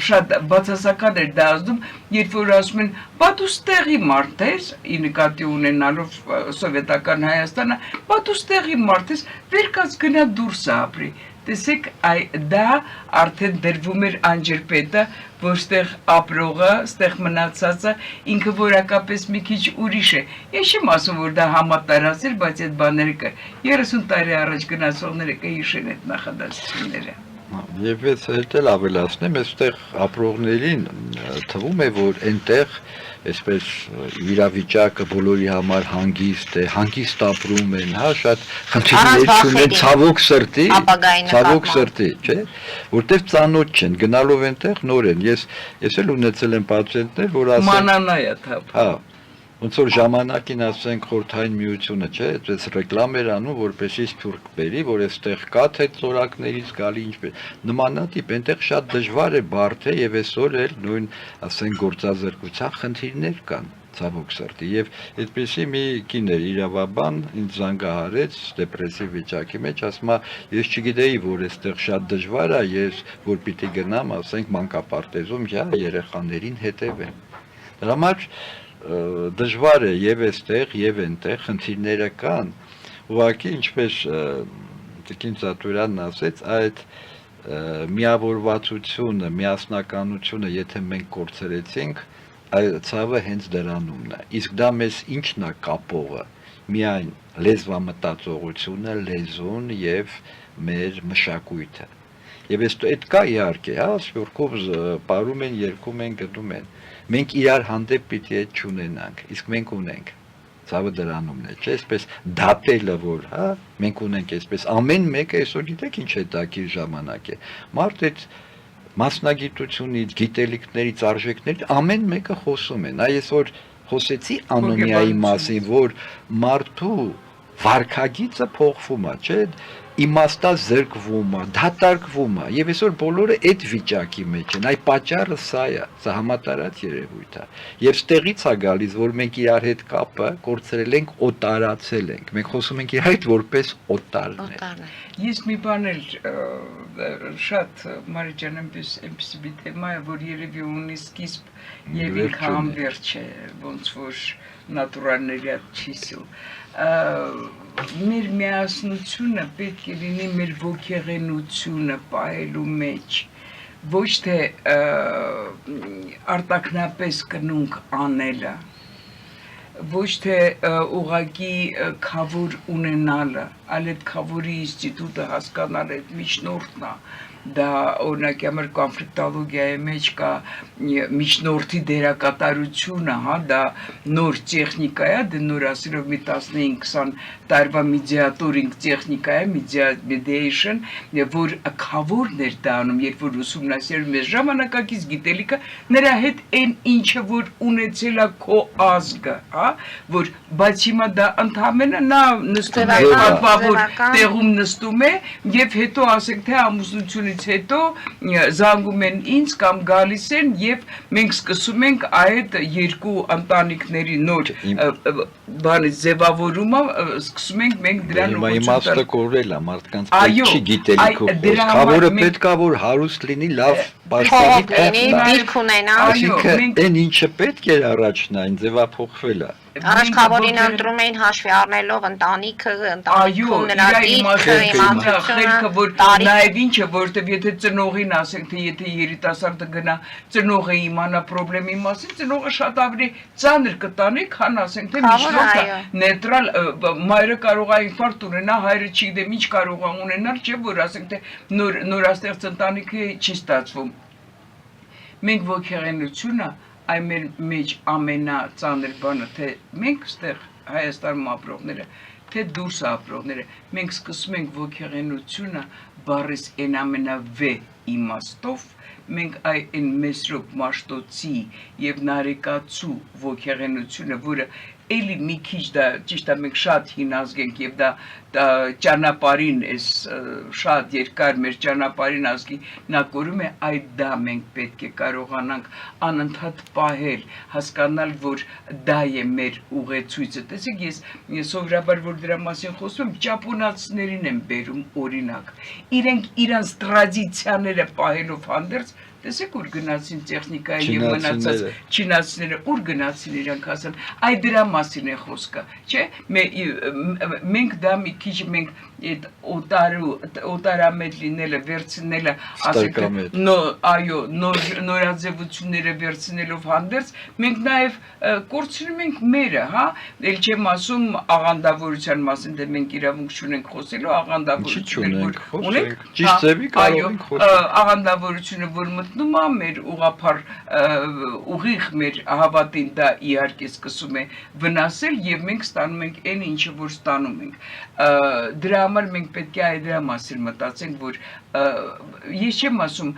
շատ բացասական էր դա ազդում երբ որ ասում են բա դու ստեղի մարդ ես ի նկատի ունենալով սովետական Հայաստանը բա դու ստեղի մարդ ես վեր կաց գնա դուրս ապրի տեսեք դա արդեն դրվում էր անջրպետը որ ստեղ ապրողը ստեղ մնացածը ինքը որակապես մի քիչ ուրիշ է ես չեմ ասում որ դա համատարած էր բայց այդ բաները կա 30 տարի առաջ գնացողները կհիշեն այդ նախադասությունները Եվ ես էլ ավելացնեմ, այստեղ ապրողներին թվում է, որ այնտեղ այսպես իրավիճակը բոլորի համար հանգիստ է, հանգիստ ապրում են, հա, շատ խնդիրներ չունեն, ցավոք սրտի, չէ, որտեղ ծանոթ չեն, գնալով այնտեղ նոր են։ Ես էլ ունեցել եմ պացիենտներ, որ ասեն Մանանայա թափ։ Հա Ոնց որ ժամանակին ասենք խորհրդային միությունը, չէ, այդպես ռեկլամ էր անում, որպեսզի սփյուռք բերի, որ այստեղ կա թե ծորակներից գալի ինչպես։ Նմանատիպ, այնտեղ շատ դժվար է բարդ է եւ այսօր էլ նույն, ասենք, գործազրկության խնդիրներ կան, ցավոք սրտի։ Եվ այդպեսի մի կին էր իրավաբան ինձ զանգահարեց դեպրեսիվ վիճակի մեջ, ասում է, ես չգիտեի, որ այստեղ շատ դժվար է, ես որ պիտի գնամ, ասենք, մանկապարտեզում, երեխաներին հետևեմ։ Դրա համար դժվար է եւ այստեղ եւ այնտեղ խնդիրները կան ուղղակի ինչպես Տիկին Ծատուրյանն ասեց այդ միավորվածությունը միասնականությունը եթե մենք կորցրեցինք այդ ցավը հենց դրանումն է իսկ դա մեզ ինչն է կապողը միայն լեզվամտածողությունը լեզուն եւ մեր մշակույթը եւ այդ կա իհարկե հա սփյուռքով ապարում են երգում են գտնում են Մենք իրար հանդեպ պիտի այդ չունենանք, իսկ մենք ունենք, ցավը դրանումն է, չէ, այսպես դատելը որ, հա, մենք ունենք այսպես, ամեն մեկը այսօր գիտեք ինչ հետաքրքիր ժամանակ է, մարդ այդ մասնագիտությունից, գիտելիքներից, արժեքներից ամեն մեկը խոսում են, այսօր խոսեցի անոնիմիայի մասին, որ մարդու վարքագիծը փոխվում է, չէ, իմաստա զրկվում է, դատարկվում է, եւ այսօր բոլորը այդ վիճակի մեջ են, այ պատճառը սա է, սա համատարած երևույթ է։ Եվ ստեղից է գալիս, որ մենք իրար հետ կապը կորցրել ենք, օտարացել ենք։ Մենք խոսում ենք իր հետ որպես օտարներ։ Ես մի բան էլ շատ Մարիջան այնպեսի մի թեմա է, որ երևի ունի սկիզբ եւ ինքը անվերջ է, ոնց որ նատուրալների չիսել։ Մեր միասնությունը պետք է լինի մեր ոգեղենությունը պահելու մեջ, ոչ թե արտաքնապես կնունք անելը, ոչ թե ուղղակի քավոր ունենալը, այլ այդ քավորի ինստիտուտը հասկանալ այդ միջնորդն է, դա օրինակ համար կոնֆլիկտոլոգիայի մեջ կա միջնորդի դերակատարությունը, հա, դա նոր տեխնիկա է, դա նոր ասելով մի 15-20 տարվա մեդիատորինգ տեխնիկա է, mediation, որ քավորներ դառնում, երբ որ ուսումնասիրում ես ժամանակակից գիտելիքը, նրա հետ այն ինչը որ ունեցել է քո ազգը, հա, որ բայց հիմա դա ընդհանրապես նա նստում է պատվավոր տեղում նստում է եւ հետո ասենք թե ամուսնությունից հետո զանգում են ինձ կամ գալիս են եւ մենք սկսում ենք այդ երկու ընտանիքների նոր բանի ձևավորումը սկսում ենք մենք դրան իմաստը կորել է մարդկանց պետք չի գիտելիքով խավորը պետք է որ հարուստ լինի լավ Փոխվի, դիրք ունենա։ Այսինքն այն ինչը պետք էր առաջն այն ձևափոխվել է Առաջ խավորին ընտրում էին հաշվի առնելով ընտանիքը, ընտանիքում նրա դիրքը, իմացությունը, որ նաև ինչը, որտեվ եթե ծնողին ասենք, թե եթե երիտասարդը գնա ծնողը իմանա խնդրի մասին, ծնողը շատ ավելի ծանր կտանի, քան ասենք, թե միջնորդը նեյտրալ մայրը կարող է ինֆարկտ ունենա, հայրը չգիտեմ ինչ կարող է ունենալ, չէ՞ որ ասենք, թե նորաստեղծ ընտանիքը չի ստացվում։ Մենք ոգեղենությունը այն մեր մեջ ամենածանր բանը, թե մենք ստեղ Հայաստանում ապրողները, թե դուրս ապրողները, մենք սկսում ենք ոգեղենությունը բառից այն ամենավե իմաստով, մենք այն Մեսրոպ Մաշտոցի եւ Նարեկացու ոգեղենությունը, որը էլի մի քիչ դա ճիշտ է մենք շատ հին ազգ ենք եւ դա ճանապարհին էս շատ երկար մեր ճանապարհին ազգի նա կորում է այդ դա մենք պետք է կարողանանք անընդհատ պահել հասկանալ որ դա է մեր ուղեցույցը տեսեք ես սովորաբար որ դրա մասին խոսում եմ ճապոնացիներին եմ բերում օրինակ իրենք իրանց տրադիցիաները պահելով հանդերձ Տեսեք ուր գնացին տեխնիկայի եւ մնացած չինացիները ուր գնացին իրանք ասան այ դրա մասին է խոսքը չէ մենք դա մի քիչ մենք այդ օտարամետ լինելը վերցնելը ասենք այո նորաձևությունները վերցնելով հանդերձ մենք նաեւ կորցնում ենք մերը հա ել չեմ ասում աղանդավորության մասին դե մենք իրավունք չունենք խոսելու աղանդավորություններ ունենք ճիշտ ձևի կարող ենք խոսել աղանդավորությունը որ մտնում է մեր ուղափառ ուղիղ մեր հավատին դա իհարկե սկսում է վնասել եւ մենք ստանում ենք այն ինչը որ ստանում ենք դրա համար մենք պետք է այդ դրա մասին մտածենք որ ես չեմ ասում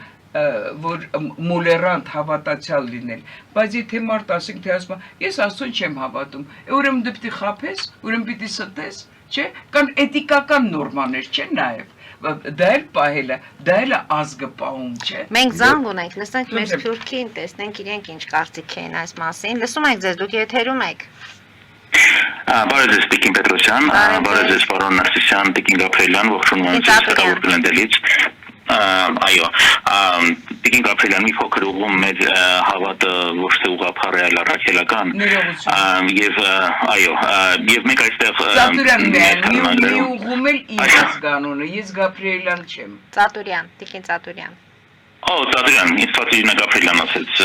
որ մոլերանտ հավատացյալ լինել բայց եթե մարդ ասենք թե ասում ես աստծուն չեմ հավատում ուրեմն դու պիտի խաբես ուրեմն պիտի ստես չէ կան էթիկական նորմաներ չեն նաեւ դա էլ պահելը, դա էլ ազգը պահում չէ։ Մենք զանգ ունենք, լսենք մեր սփյուռքին, տեսնենք իրենք ինչ կարծիք են այս մասին։ Լսում ենք ձեզ, դուք եթերում եք։ Բարև ձեզ Տիկին Պետրոսյան, բարև ձեզ պարոն Նարսիսյան, Տիկին Գաբրիելյան, ողջունում եմ ձեզ հրավեր գլնդելից։ Այո, Տիկին Գաբրիելյան մի փոքր ուղում մեր հավատը ոչ թե ուղղափառ է, այլ առաքելական։ Եվ այո, եւ մենք այստեղ մի ուղում էլ իր ազգանունը, ես Գաբրիելյան չեմ։ Ծատուրյան, Տիկին Ծատուրյան։ Ծատուրյան, ինձ Ֆաթիրինա Գաբրիելյան ասեց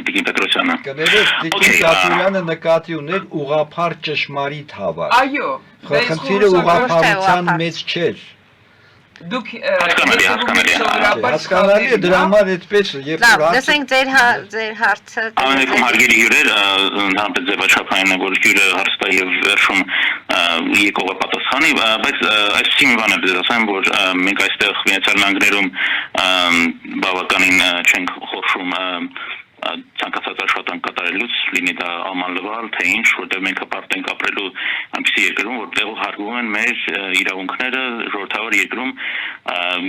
Տիկին Պետրոսյանը։ Կներես Տիկին Ծատուրյանը նկատի ուներ ուղղափառ ճշմարիտ հավատ։ Այո, խնդիրը ուղղափառության մեջ չէր։ Դուք հասկանալի է դրա համար այդպես եւ լսենք ձեր հարցը Ամենակում հարգելի հյուրեր ընդհանրապես ձևաչափային է որ հյուրը հարցը եւ վերջում եկողը պատասխանի բայց այսինքն մի բան է դες ասեմ որ մենք այստեղ Միացյալ Նահանգներում բավականին չենք խորշում ցանկացած աշխատանք կատարելուց լինի դա ամանլվալ թե ինչ որտեղ մենք հպարտ ենք ապրելու այնպիսի երկրում որտեղ հարգում են մեր իրավունքները ժողովրդավոր երկրում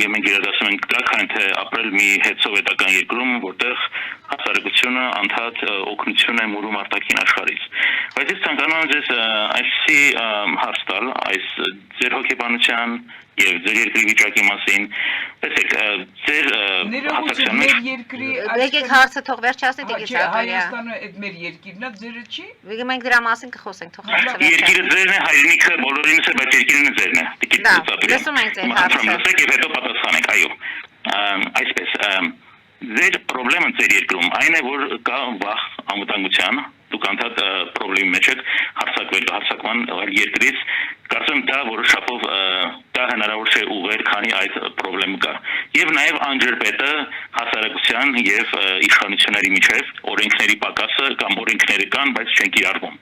եւ մենք իրադարձում ենք դա քան թե ապրել մի հետսովետական երկրում որտեղ հասարակությունը անդադ օգնություն է մուրում արտաքին աշխարհից բայց ես ցանկանում եմ ձեզ այսի հարց տալ այս ձեր հոգեբանության եւ ձեր երկրի վիճակի մասին տեսեք ձեր հասարակության մեր երկրի եկեք հարցը թող վերջացնի Տիկին Ծատուրյան Հայաստանը այդ մեր երկիրն է ձերը չի մենք դրա մասին կխոսենք թող հարցը երկիրը ձերն է հայրենիքը բոլորինս է բայց երկիրն ձերն է Տիկին Ծատուրյան լսում ենք ձեր հարցը եւ հետո պատասխանեք այո այսպես ձեր խնդրը ձեր երկրում այն է որ կա վախ անվտանգության դուք անդադ խնդրի մեջ եք հարցակման երկրից կարծեմ դա որոշ չափով դա հնարավոր չէ ուղղել, քանի այդ խնդրը կա։ Եվ նաև անջրպետը հասարակության եւ իշխանությունների միջև օրենքների պակասը կամ օրենքները կան, բայց չեն կիրառվում։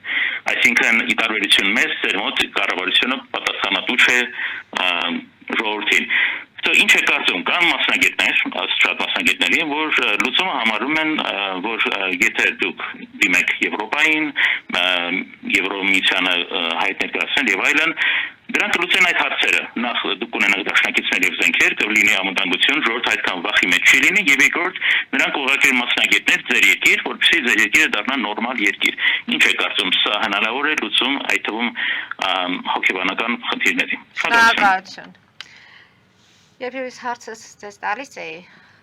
Այսինքն ի տարբերություն մեզ, ձեր մոտ կառավարությունը պատասխանատու չէ ժողովրդին։ Ինչ է կարծում, կան մասնագետներ, շատ մասնագետների, որ լուծումը համարում են, որ եթե դուք դիմեք Եվրոպային, Եվրոմիությանը հայտ ներկայացնել եւ այլն, դրանք լուծեն այդ հարցերը։ Նախ դուք ունենաք դաշնակիցներ եւ զենքեր, կլինի անվտանգություն, ժողովուրդ այդքան վախի մեջ չի լինի, եւ երկրորդ նրանք ուղղակի մասնագետներ ձեր երկիր, որպեսզի ձեր երկիրը դառնա նորմալ երկիր։ Ինչ է կարծում, սա հնարավոր է լուծում այդ թվում հոգեբանական խնդիրների։ Շնորհակալություն։ Երբ ես հարցս ձեզ տալիս էի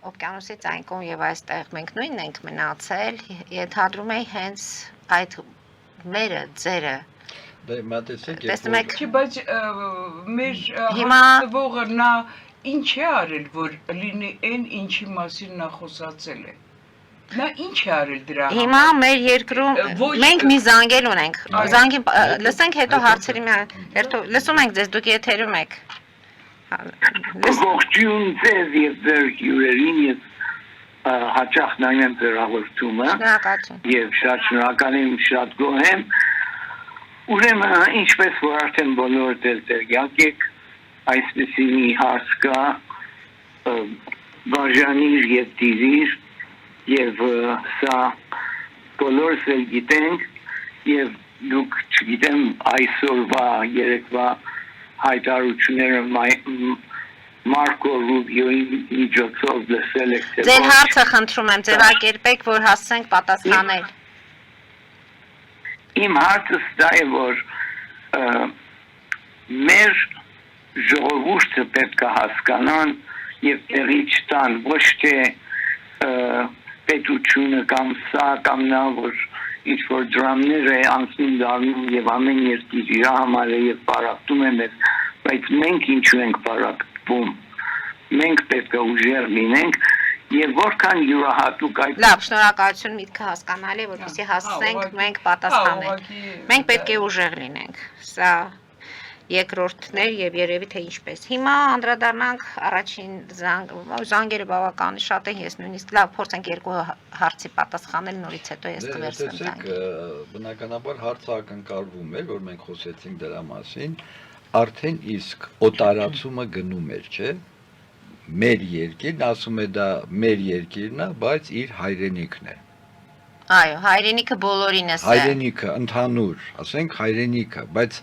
օվկիանոսի ցանկում եւ այստեղ մենք նույնն ենք մնացել, ենթադրում էի հենց այդ մերը ձերը։ Դե մտածեք, Չի, բայց մեր հաստատվողը նա ինչ է արել, որ լինի այն ինչի մասին նա խոսացել է։ Նա ինչ է արել դրա համար։ Հիմա մեր երկրում մենք մի զանգել ունենք։ Զանգի լսենք հետո հարցերի լսում ենք ձեզ, դուք եթերում եք։ Ողջույն ձեզ եւ ձեր հյուրերին եւ հաճախ նայում եմ ձեր հաղորդումը եւ շատ շնորհակալ եմ, շատ գոհ եմ։ Ուրեմն ինչպես որ արդեն բոլորդ տեղյակ եք, այսպեսի մի հարց կա, բաժանիր եւ դիրիր եւ սա բոլորս էլ գիտենք եւ դուք չգիտեմ այսօրվա երեկվա հայտարարությունները Մարկո Ռուբիոյի միջոցով լսել եք։ Ձեր հարցը խնդրում եմ, ձևակերպեք, որ հասցենք պատասխանել։ Իմ հարցս դա է, որ մեր ժողովուրդը պետք է հասկանան եւ տեղի չտան, ոչ թե պետությունը կամ սա կամ նա, որ ինչ որ դրամներ է անցնում դառնում եւ ամեն երկիր իր համար է եւ պարապտում է մեզ, բայց մենք ինչու ենք պարապտվում։ Մենք պետք է ուժեղ լինենք եւ որքան յուրահատուկ այդ Լավ, շնորհակալություն, միտքը հասկանալի է, որպեսզի հասցենք մենք պատասխանել։ Մենք պետք է ուժեղ լինենք։ Սա երկրորդներ եւ երևի թե ինչպես։ Հիմա անդրադառնանք առաջին զանգերը բավականին շատ են, ես նույնիսկ լավ փորձենք երկու հարցի պատասխանել, նորից հետո ես կվերցնեմ զանգը։ Բնականաբար հարցը ակնկալվում էր, որ մենք խոսեցինք դրա մասին, արդեն իսկ օտարացումը գնում էր, չէ՞։ Մեր երկիրն ասում է դա մեր երկիրն է, բայց իր հայրենիքն է։ Այո, հայրենիքը բոլորինս է։ Հայրենիքը ընդհանուր, ասենք հայրենիքը, բայց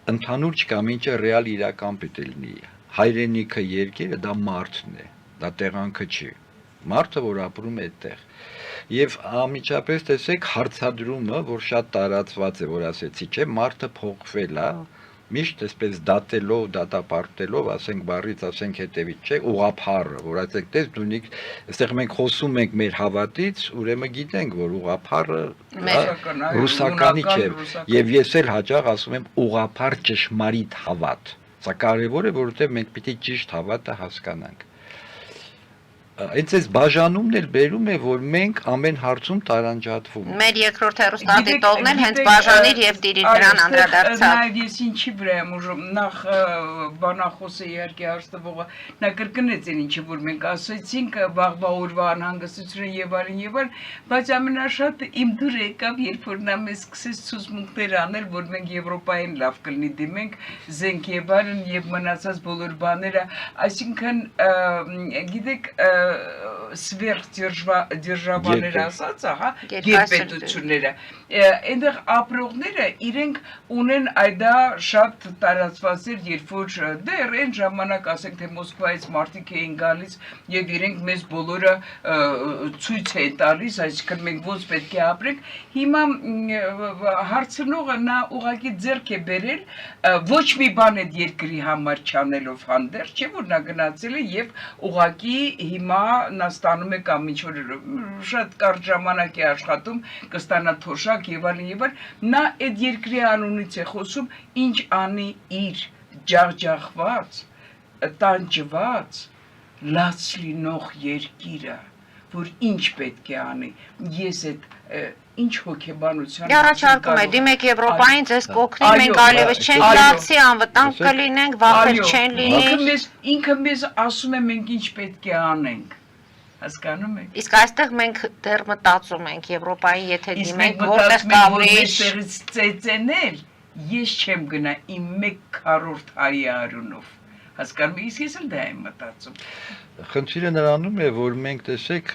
ընդհանուր չկա, մինչը ռեալ իրական պետք է լինի։ Հայրենիքը երկիրը դա մարդն է, դա տեղանքը չի։ Մարդը, որ ապրում է այդտեղ։ Եվ անմիջապես տեսեք հարցադրումը, որ շատ տարածված է, որ ասեցի, չէ, մարդը փոխվել է, միշտ այսպես դատելով, դատապարտելով, ասենք բառից, ասենք հետևից, չէ, ուղղափառը, որ ասենք տես դունիկ, այստեղ մենք խոսում ենք մեր հավատից, ուրեմն գիտենք, որ ուղղափառը ռուսականի չէ, եւ ես էլ հաճախ ասում եմ ուղղափառ ճշմարիտ հավատ։ Սա կարևոր է, որովհետեւ մենք պիտի ճիշտ հավատը հասկանանք։ Այս բաժանումն էլ բերում է, որ մենք ամեն հարցում տարանջատվում ենք։ Մեր երկրորդ հեռուստադիտողն էլ հենց բաժանիր եւ դիրիր դրան անդրադարձավ։ Նաեւ ես ինչի վրա եմ ուժում, նախ բանախոսը իհարկե հաստատվողը նա կրկնեց այն ինչը որ մենք ասացինք վաղվա օրվա անհանգստությունը եւ այլն, բայց ամենաշատը իմ դուր եկավ, երբ որ նա մեզ սկսեց ցուցմունքներ անել, որ մենք Եվրոպային լավ կլինի դիմենք, զենք եւ այլն եւ մնացած բոլոր բաները, այսինքն գիտեք սվերхдержавաներ ասած, ահա, գերպետությունները։ Այնտեղ ապրողները իրենք ունեն այդա շատ տարածված էր, երբ որ դեռ այն ժամանակ ասենք թե Մոսկվայից մարդիկ էին գալիս եւ իրենք մեզ բոլորը ցույց էին տալիս, այսինքն մենք ոնց պետք է ապրենք։ Հիմա հարցնողը նա ուղղակի ձեռք է բերել ոչ մի բան այդ երկրի համար չանելով հանդերձ, չէ՞ որ նա գնացել է եւ ուղղակի հիմա նա ստանում է կամ ինչ որ շատ կարճ ժամանակ է աշխատում, կստանա թոշակ եւ այլն, նա այդ երկրի անունից է խոսում, ինչ անի իր ջախջախված, տանջված, լաց լինող երկիրը, որ ինչ պետք է անի։ Ես այդ ինչ հոգեբանության Առաջարկում է դիմեք Եվրոպային, ձեզ կօգնի, մենք այլևս չենք լացի, անվտանգ կլինենք, վախեր չեն լինի։ Ինքը մեզ ասում է մենք ինչ պետք է անենք։ Հասկանում եք։ Իսկ այստեղ մենք դեռ մտածում ենք Եվրոպային, եթե դիմենք, որտեղ կա ուրիշ ծեծենել, ես չեմ գնա իմ 1/4 հայի արունով։ Հասկանում եք, ես էլ դա եմ մտածում։ Խնդիրը նրանում է, որ մենք տեսեք,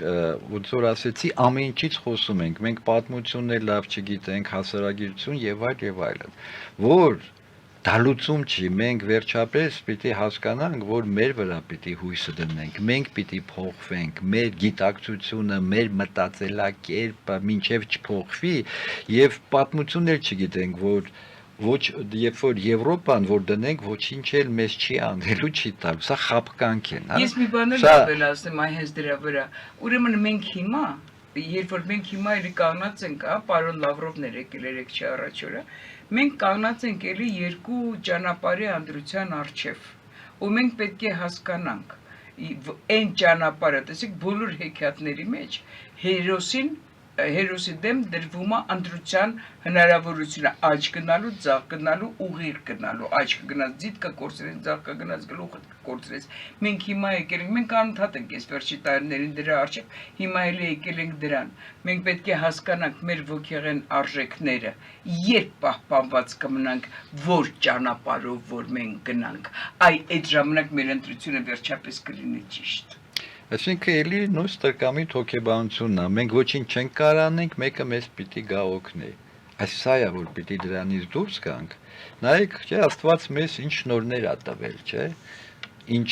ոնց որ ասեցի, ամեն ինչից խոսում ենք, մենք պատմություններ լավ չգիտենք, հասարակություն եւ այլն, որ դա լուծում չի, մենք վերջապես պիտի հասկանանք, որ մեր վրա պիտի հույսը դնենք, մենք պիտի փոխվենք, մեր գիտակցությունը, մեր մտածելակերպը մինչև չփոխվի եւ պատմություններ չգիտենք, որ ոչ երբ որ Եվրոպան որ դնենք ոչինչ էլ մեզ չի անելու չի տալու սա խապկանք է հա Ես մի բան էլ ավելացնեմ այ հենց դրա վրա ուրեմն մենք հիմա երբ որ մենք հիմա էլի կանգնած ենք հա պարոն Լավրովներ եկել երեք չի առաջ օրը մենք կանգնած ենք էլի երկու ճանապարհի անդրության առջև ու մենք պետք է հասկանանք այն ճանապարհը տեսեք բոլոր հեքիաթների մեջ հերոսի դեմ դրվում է ընտրության հնարավորությունը աճ գնալու, ձախ գնալու, ուղիղ գնալու, աճ կգնաց, ձիթ կկորցրեց, ձախ կգնաց, գլուխը կկորցրեց։ Մենք հիմա եկել ենք, մենք անընդհատ ենք այս վերջի տարիներին դրա առջև, հիմա էլ եկել ենք դրան։ Մենք պետք է հասկանանք մեր ոգեղեն արժեքները, երբ պահպանված կմնանք, որ ճանապարհով որ մենք գնանք, այդ ժամանակ մեր ընտրությունը վերջապես կլինի ճիշտ։ Այսինքն էլի նույն ստրկամիտ հոգեբանությունն է, մենք ոչինչ չենք կարող անենք, մեկը մեզ պիտի գա օգնի։ Այս սա է, որ պիտի դրանից դուրս գանք։ Նայեք, չէ, Աստված մեզ ինչ շնորհներ ա տվել, չէ։ Ինչ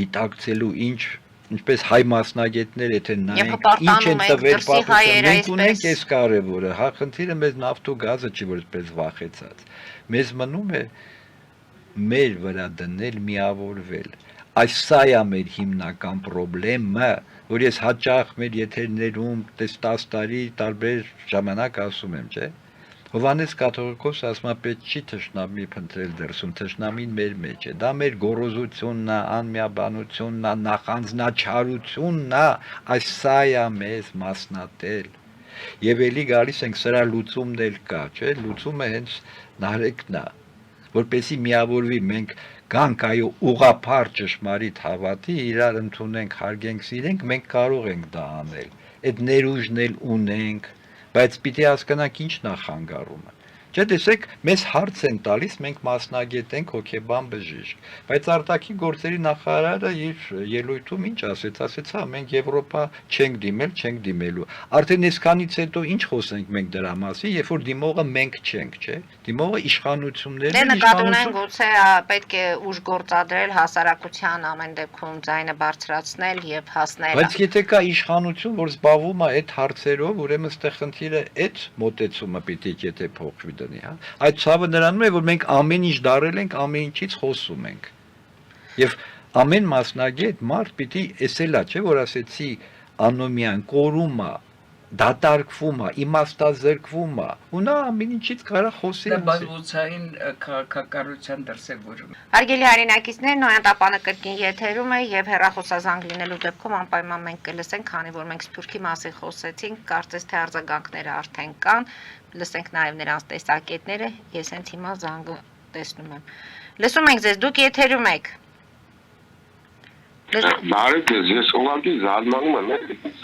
գիտակցելու, ինչպես հայ մասնագետներ, եթե նայենք, ինչ են տվել պատմության, մենք ունենք այս կարևորը, հա, խնդիրը մեզ նավթ ու գազը չի, որ այսպես վախեցած։ Մեզ մնում է մեր վրա դնել, միավորվել։ Այս սա է մեր հիմնական խնդրեմը, որ ես հաճախ մեր եթերներում 10 տարի տարբեր ժամանակ ասում եմ, չէ։ Հովհաննես Կաթողիկոսը ասում է պետք չի թշնամի փնտրել դրսում, թշնամին մեր մեջ է։ Դա մեր գոռոզությունն է, անմիաբանությունն է, նախանձնաչարությունն է, այս սա է մեզ մասնատել։ Եվ էլի գալիս ենք սրա լուծումն էլ կա, չէ, լուծումը հենց նարեկն է, որպեսզի միավորվի մենք գանք այո ուղղափառ ճշմարիտ հավատի իրար ընդունենք, հարգենք, սիրենք, մենք կարող ենք դա անել։ Այդ ներուժն էլ ունենք, բայց պիտի հասկանանք ինչն է խանգարումը։ Չէ, տեսեք, մեզ հարց են տալիս, մենք մասնագետ ենք հոգեբան բժիշկ, բայց արտաքին գործերի նախարարը իր ելույթում ինչ ասեց, հա, մենք Եվրոպա չենք դիմել, չենք դիմելու։ Արդեն այսքանից հետո ինչ խոսենք մենք դրա մասին, երբ որ դիմողը մենք չենք, չէ։ Դիմողը իշխանություններն են, նկատունեն գուցե պետք է ուժ գործադրել հասարակության ամեն դեպքում ձայնը բարձրացնել եւ հասնել։ Բայց եթե կա իշխանություն, որ զբաղվում է այդ հարցերով, ուրեմն այստեղ խնդիրը այդ մոտեցումը պիտի եթե փոխվի դնի, հա։ Այդ ցավը նրանում է, որ մենք ամեն ինչ դարել ենք, ամեն ինչից խոսում ենք։ Եվ ամեն մասնագետ մարդ պիտի էսելա, չէ, որ ասեցի անոմիան, կորումը, դատարկվում է, իմաստազրկվում է, ու նա ամեն ինչից կարա խոսի։ Դա բազմոցային քաղաքակրթության դրսևորում։ Հարգելի հայրենակիցներ, Նոյան տապանը կրկին եթերում է եւ հեռախոսազանգ լինելու դեպքում անպայման մենք կլսենք, քանի որ մենք Սփյուռքի մասին խոսեցինք, կարծես թե արձագանքները արդեն կան, լսենք նաեւ նրանց տեսակետները, ես հենց հիմա զանգը տեսնում եմ։ Լսում ենք ձեզ, դուք եթերում եք։ Բարև ձեզ, ես ուղղակի զարմանում եմ,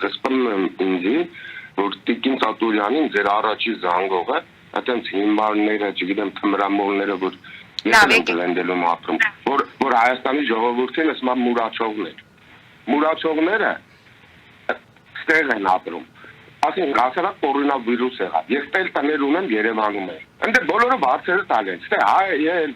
զսպում եմ ինձի, որ Տիկին Ծատուրյանին ձեր առաջի զանգողը, այդտենց հիմարները, չգիտեմ, թմրամոլները, որ ես եմ գլենդելում ապրում, որ Հայաստանի ժողովրդին ասում եմ մուրացողները ստեղ են ապրում, ասենք հասարակ կորոնավիրուս եղավ, ես տել տներ ունեմ Երևանում եմ, ընդ բոլորը բարձերը տալ են, ստե հայ,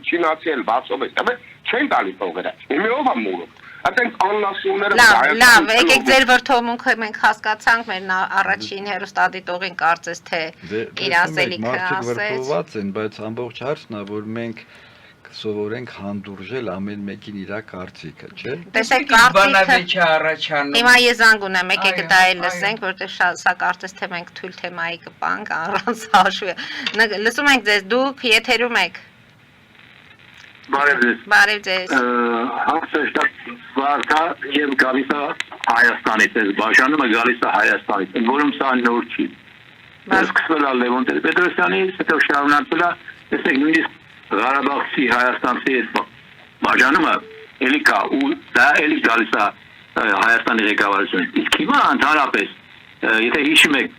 չինացի էլ բարձով է, բայց չեն տալի տողերը, իմի ով եմ մուրում, այդենք աննասումները Լավ, եկեք ձեր վրդովմունքը մենք հասկացանք, մեր առաջին հերոստատիտողին կարծես թե իր ասելիքը ասեց։ Վրդոված են, բայց ամբողջ հարցն է, որ մենք սովորենք հանդուրժել ամեն մեկին իր կարծիքը, չէ։ Տեսեք կարծիքը առաջանում։ Հիմա ես զանգ ունեմ, եկեք դա էլ լսենք, որովհետև սա կարծես թե մենք թույլ թեմայի կպանք առանց հաշվի։ Լսում ենք ձեզ, դուք եթերում եք։ Բարև ձեզ։ Բարև ձեզ։ Հարցը շատ բարդ է եւ գալիս է Հայաստանից, այս բաժանումը գալիս է Հայաստանից, որում սա նոր չի։ Սկսվել է Լևոն Տեր-Պետրոսյանի, հետո շարունակվել է, տեսեք, նույնիսկ Ղարաբաղցի Հայաստանցի այս բաժանումը էլի կա ու դա էլի գալիս է Հայաստանի ղեկավարությունից։ Իսկ հիմա ընդհանրապես, եթե հիշում եք,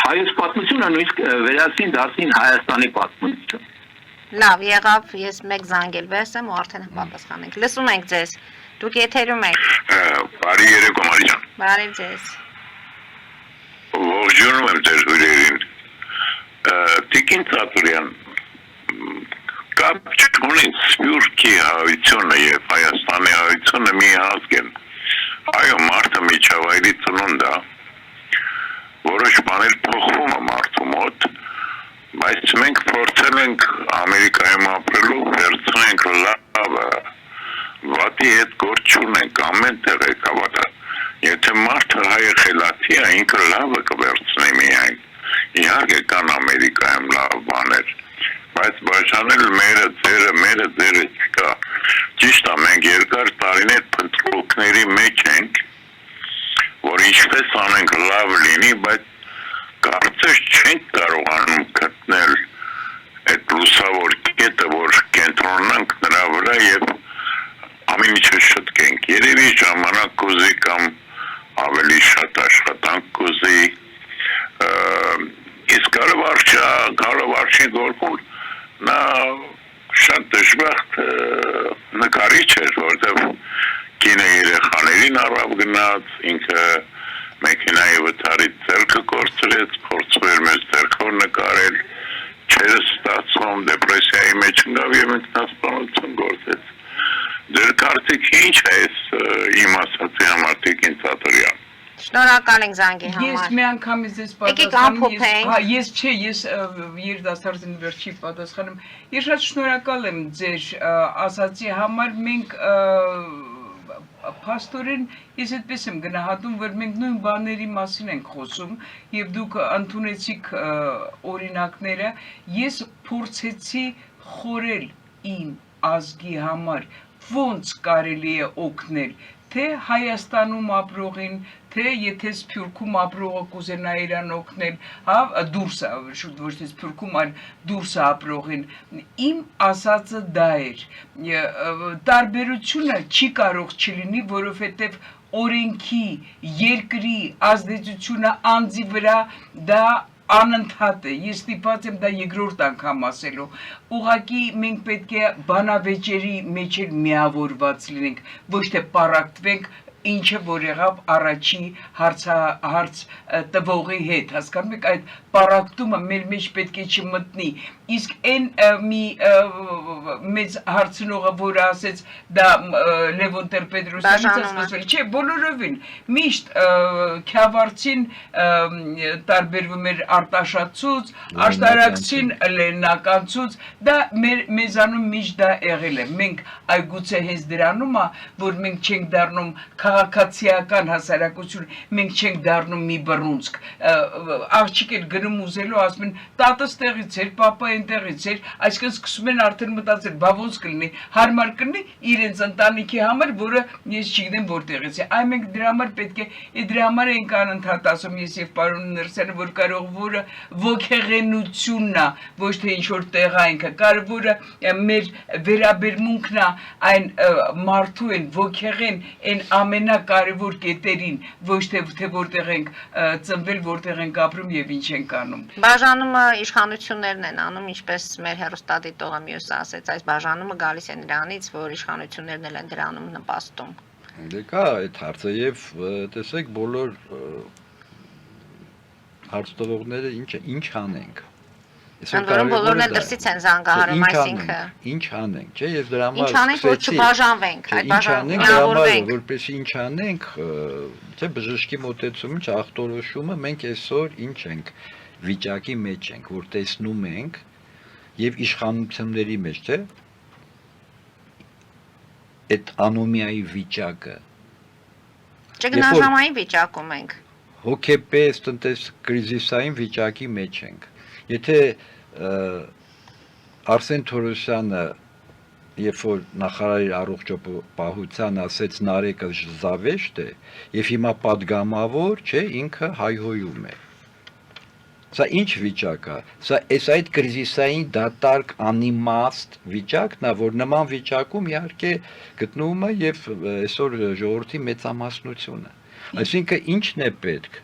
հայոց պատմությունը նույնիսկ վերածին դարձին Հայաստանի պատմություն։ Լավ, եղավ, ես մեկ զանգել եմ ու արդեն պատասխանենք։ Լսում ենք ձեզ։ Դուք եթերում եք։ Բարի երեկո Մարիջան։ Բարև ձեզ։ Ողջունում եմ ձեր հյուրերին։ Տիկին Ծատուրյան, կապ չունի Սփյուռքի հայությունը եւ Հայաստանի հայությունը մի ազգ են։ Այո, մարդը միջավայրի ծնունդ է։ Որոշ բաներ փոխվում է մարդու մոտ, բայց մենք փորձել ենք Ամերիկայում ապրելու վերցնենք լավը, վատի հետ գործ չունենք, ամեն տեղ եկավատը։ Եթե մարդը հայ խելացի է, ինքը լավը կվերցնի միայն։ Իհարկե կան Ամերիկայում լավ բաներ, բայց բաժանել մերը ձերը չկա։ Ճիշտ է, մենք երկար տարիներ փնտրողների մեջ ենք, որ ինչպես անենք լավ լինի, բայց կարծես չենք կարողանում գտնել այդ լուսավոր կետը, որ կենտրոնանք նրա վրա եւ ամեն ինչը շտկենք։ Երևի ժամանակ կուզի կամ ավելի շատ աշխատանք կուզի, իսկ կառավարչի գործում նա շատ դժբախտ նկարիչ էր, որտեղ կինը երեխաներին առավ գնաց, ինքը մեքենայի վթարից ձեռքը կորցրեց, փորձում էր մեզ ձեռքով նկարել, չեր ստացվում, դեպրեսիայի մեջ ընկավ եւ ինքնասպանություն գործեց։ Ձեր կարծիքը ինչ է այս իմ ասածի համար Տիկին Ծատուրյան։ Շնորհակալ ենք զանգի համար։ Ես մի անգամից ես երիտասարդին վերջի պատասխանում։ Ես շատ շնորհակալ եմ ձեր ասածի համար, մենք փաստորեն ես այդպես եմ գնահատում, որ մենք նույն բաների մասին ենք խոսում եւ դուք ընդունեցիք օրինակները, ես փորձեցի խորել իմ ազգի համար ոնց կարելի է օգնել թե Հայաստանում ապրողին, թե եթե Սփյուռքում ապրողը կուզենա իրան օգնել, դուրս շուտ ոչ թե Սփյուռքում, այլ դուրս ապրողին, իմ ասածը դա էր, տարբերությունը չի կարող չլինի, որովհետև օրենքի, երկրի ազդեցությունը անձի վրա դա անընդհատ է, ես ստիպված եմ դա երկրորդ անգամ ասելու, ուղղակի մենք պետք է բանավեճերի մեջ էլ միավորված լինենք, ոչ թե պառակտվենք ինչը որ եղավ առաջի հարց տվողի հետ, հասկանում եք, այդ պառակտումը մեր մեջ պետք է չմտնի, իսկ այն մի մեծ հարցնողը, որը ասեց դա Լևոն Տեր-Պետրոսյանից ասվել, չէ, բոլորովին, միշտ Քյավառցին տարբերվում էր Արտաշատցուց, աշտարակցին լեննականցուց, դա մեզանում միշտ դա եղել է, մենք այգուցե հենց դրանում է, որ մենք չենք դառնում քաղաքացիական հասարակություն, մենք չենք դառնում մի բռունցք, աղջիկ էր գնում ուզելու, ասում են, տատս տեղից էր, պապա այնտեղից էր, այսինքն սկսում են արդեն մտածել, բա ոնց կլինի, հարմար կլինի իրենց ընտանիքի համար, որը ես չգիտեմ որտեղից է, այ մենք դրա համար պետք է, դրա համար ենք անընդհատ ասում ես եւ պարոն Ներսյանը, որ կարողորը ոգեղենությունն է, ոչ թե ինչ որ տեղայինքը, կարևորը մեր վերաբերմունքն է այն մարդու են ոգեղեն այն ամենակարևոր կետերին, ոչ թե որտեղ ենք ծնվել, որտեղ ենք ապրում եւ ինչ ենք անում։ Բաժանումը իշխանություններն են անում, ինչպես մեր հեռուստադիտողը մյուսը ասեց, այս բաժանումը գալիս է նրանից, որ իշխանություններն են դրանում նպաստում։ Դե կա այդ հարցը եւ տեսեք բոլոր հարց տվողները ինչ անենք։ Ընդ որում բոլորն էլ դրսից են զանգահարում, այսինքն ինչ անենք, չէ, ես դրա համար ինչ անենք, որ չբաժանվենք, այդ բաժանվենք, որպեսզի ինչ անենք, չէ, բժշկի մոտեցումը, ախտորոշումը, մենք այսօր ինչ ենք վիճակի մեջ ենք, որ տեսնում ենք եւ իշխանությունների մեջ, չէ, այդ անոմիայի վիճակը։ Ճգնաժամային վիճակում ենք։ Հոգեպես կրիզիսային վիճակի մեջ ենք։ Եթե Արսեն Թորոսյանը երբ որ նախարարի առողջապահության ասեց Նարեկը զավեշտ է եւ հիմա падգամավոր, չէ, ինքը հայհոյում է։ Սա ինչ վիճակ է։ Սա այդ կրիզիսային դատարկ անիմաստ վիճակն է, որ նման վիճակում իհարկե գտնվում է եւ այսօր ժողովրդի մեծամասնությունը։ Այսինքն ինչն է պետք։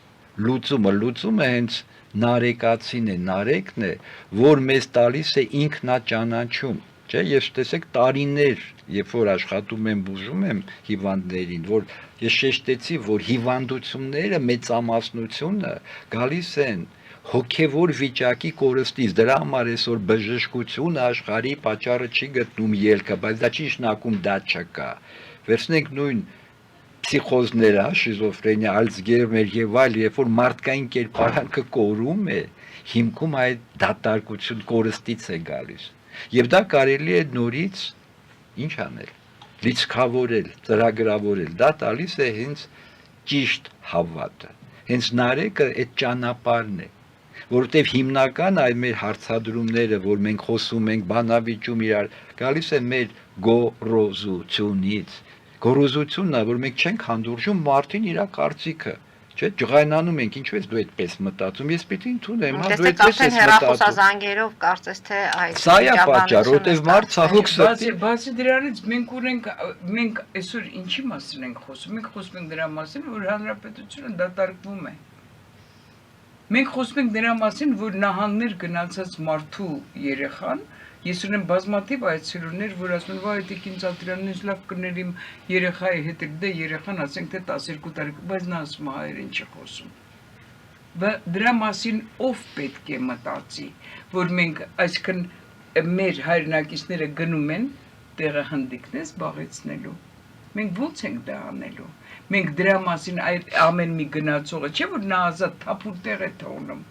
Լուծումը հենց Նարեկացին է, Նարեկն է, որ մեզ տալիս է ինքնաճանաչում, չէ, եւ տեսեք տարիներ, երբ որ աշխատում եմ, բուժում եմ հիվանդներին, որ ես շեշտեցի, որ հիվանդությունները մեծամասնությունը գալիս են հոգևոր վիճակի կորստից, դրա համար այսօր բժշկությունը աշխարհի պատճառը չի գտնում ելքը, բայց դա չի նշանակում դա չկա։ Վերցնենք նույն պսիխոզները, շիզոֆրենիա, ալցգեյմեր եւ այլ, երբ որ մարդկային կերպարանքը կորում է, հիմքում այդ դատարկություն կորստից է գալիս։ Եվ դա կարելի է նորից ինչ անել, լիցքավորել, ծրագրավորել, դա տալիս է հենց ճիշտ հավատը, հենց Նարեկը այդ ճանապարհն է, որովհետև հիմնական այ մեր հարցադրումները, որ մենք խոսում ենք, բանավիճում իրար, գալիս է մեր գոռոզությունից, գոռոզությունն է, որ մենք չենք հանդուրժում մարդին իր կարծիքը, չէ՞, ջղայնանում ենք, ինչու ես դու այդպես մտածում, ես պիտի ընդունեմ, հա, դու այդպես ես մտածում։ Հեռախոսազանգերով կարծես թե այդ Սա է պատճառը, որտեղ մարդ ցավոք սրտի Բացի դրանից մենք այսօր ինչի մասին ենք խոսում։ Մենք խոսում ենք դրա մասին, որ հանրապետությունը դատարկվում է։ Մենք խոսում ենք դրա մասին, որ նահաններ գնացած մարդու երեխան, ես ունեմ բազմաթիվ այցելուներ, որ ասում են, վայ, տիկին Ծատրյանն ինձ լավ կներ իմ երեխայի հետ, դե երեխան ասենք թե 12 տարեկան, բայց նա ասում է հայերեն չի խոսում։ Դրա մասին ով պետք է մտածի, որ մենք այսքան մեր հայրենակիցները գնում են տեղը հնդիկներ զբաղեցնելու։ Մենք ո՞նց ենք դա անելու։ Մենք դրա մասին այդ ամեն մի գնացողը չէ որ նա ազատ թափուր տեղ է թողնում։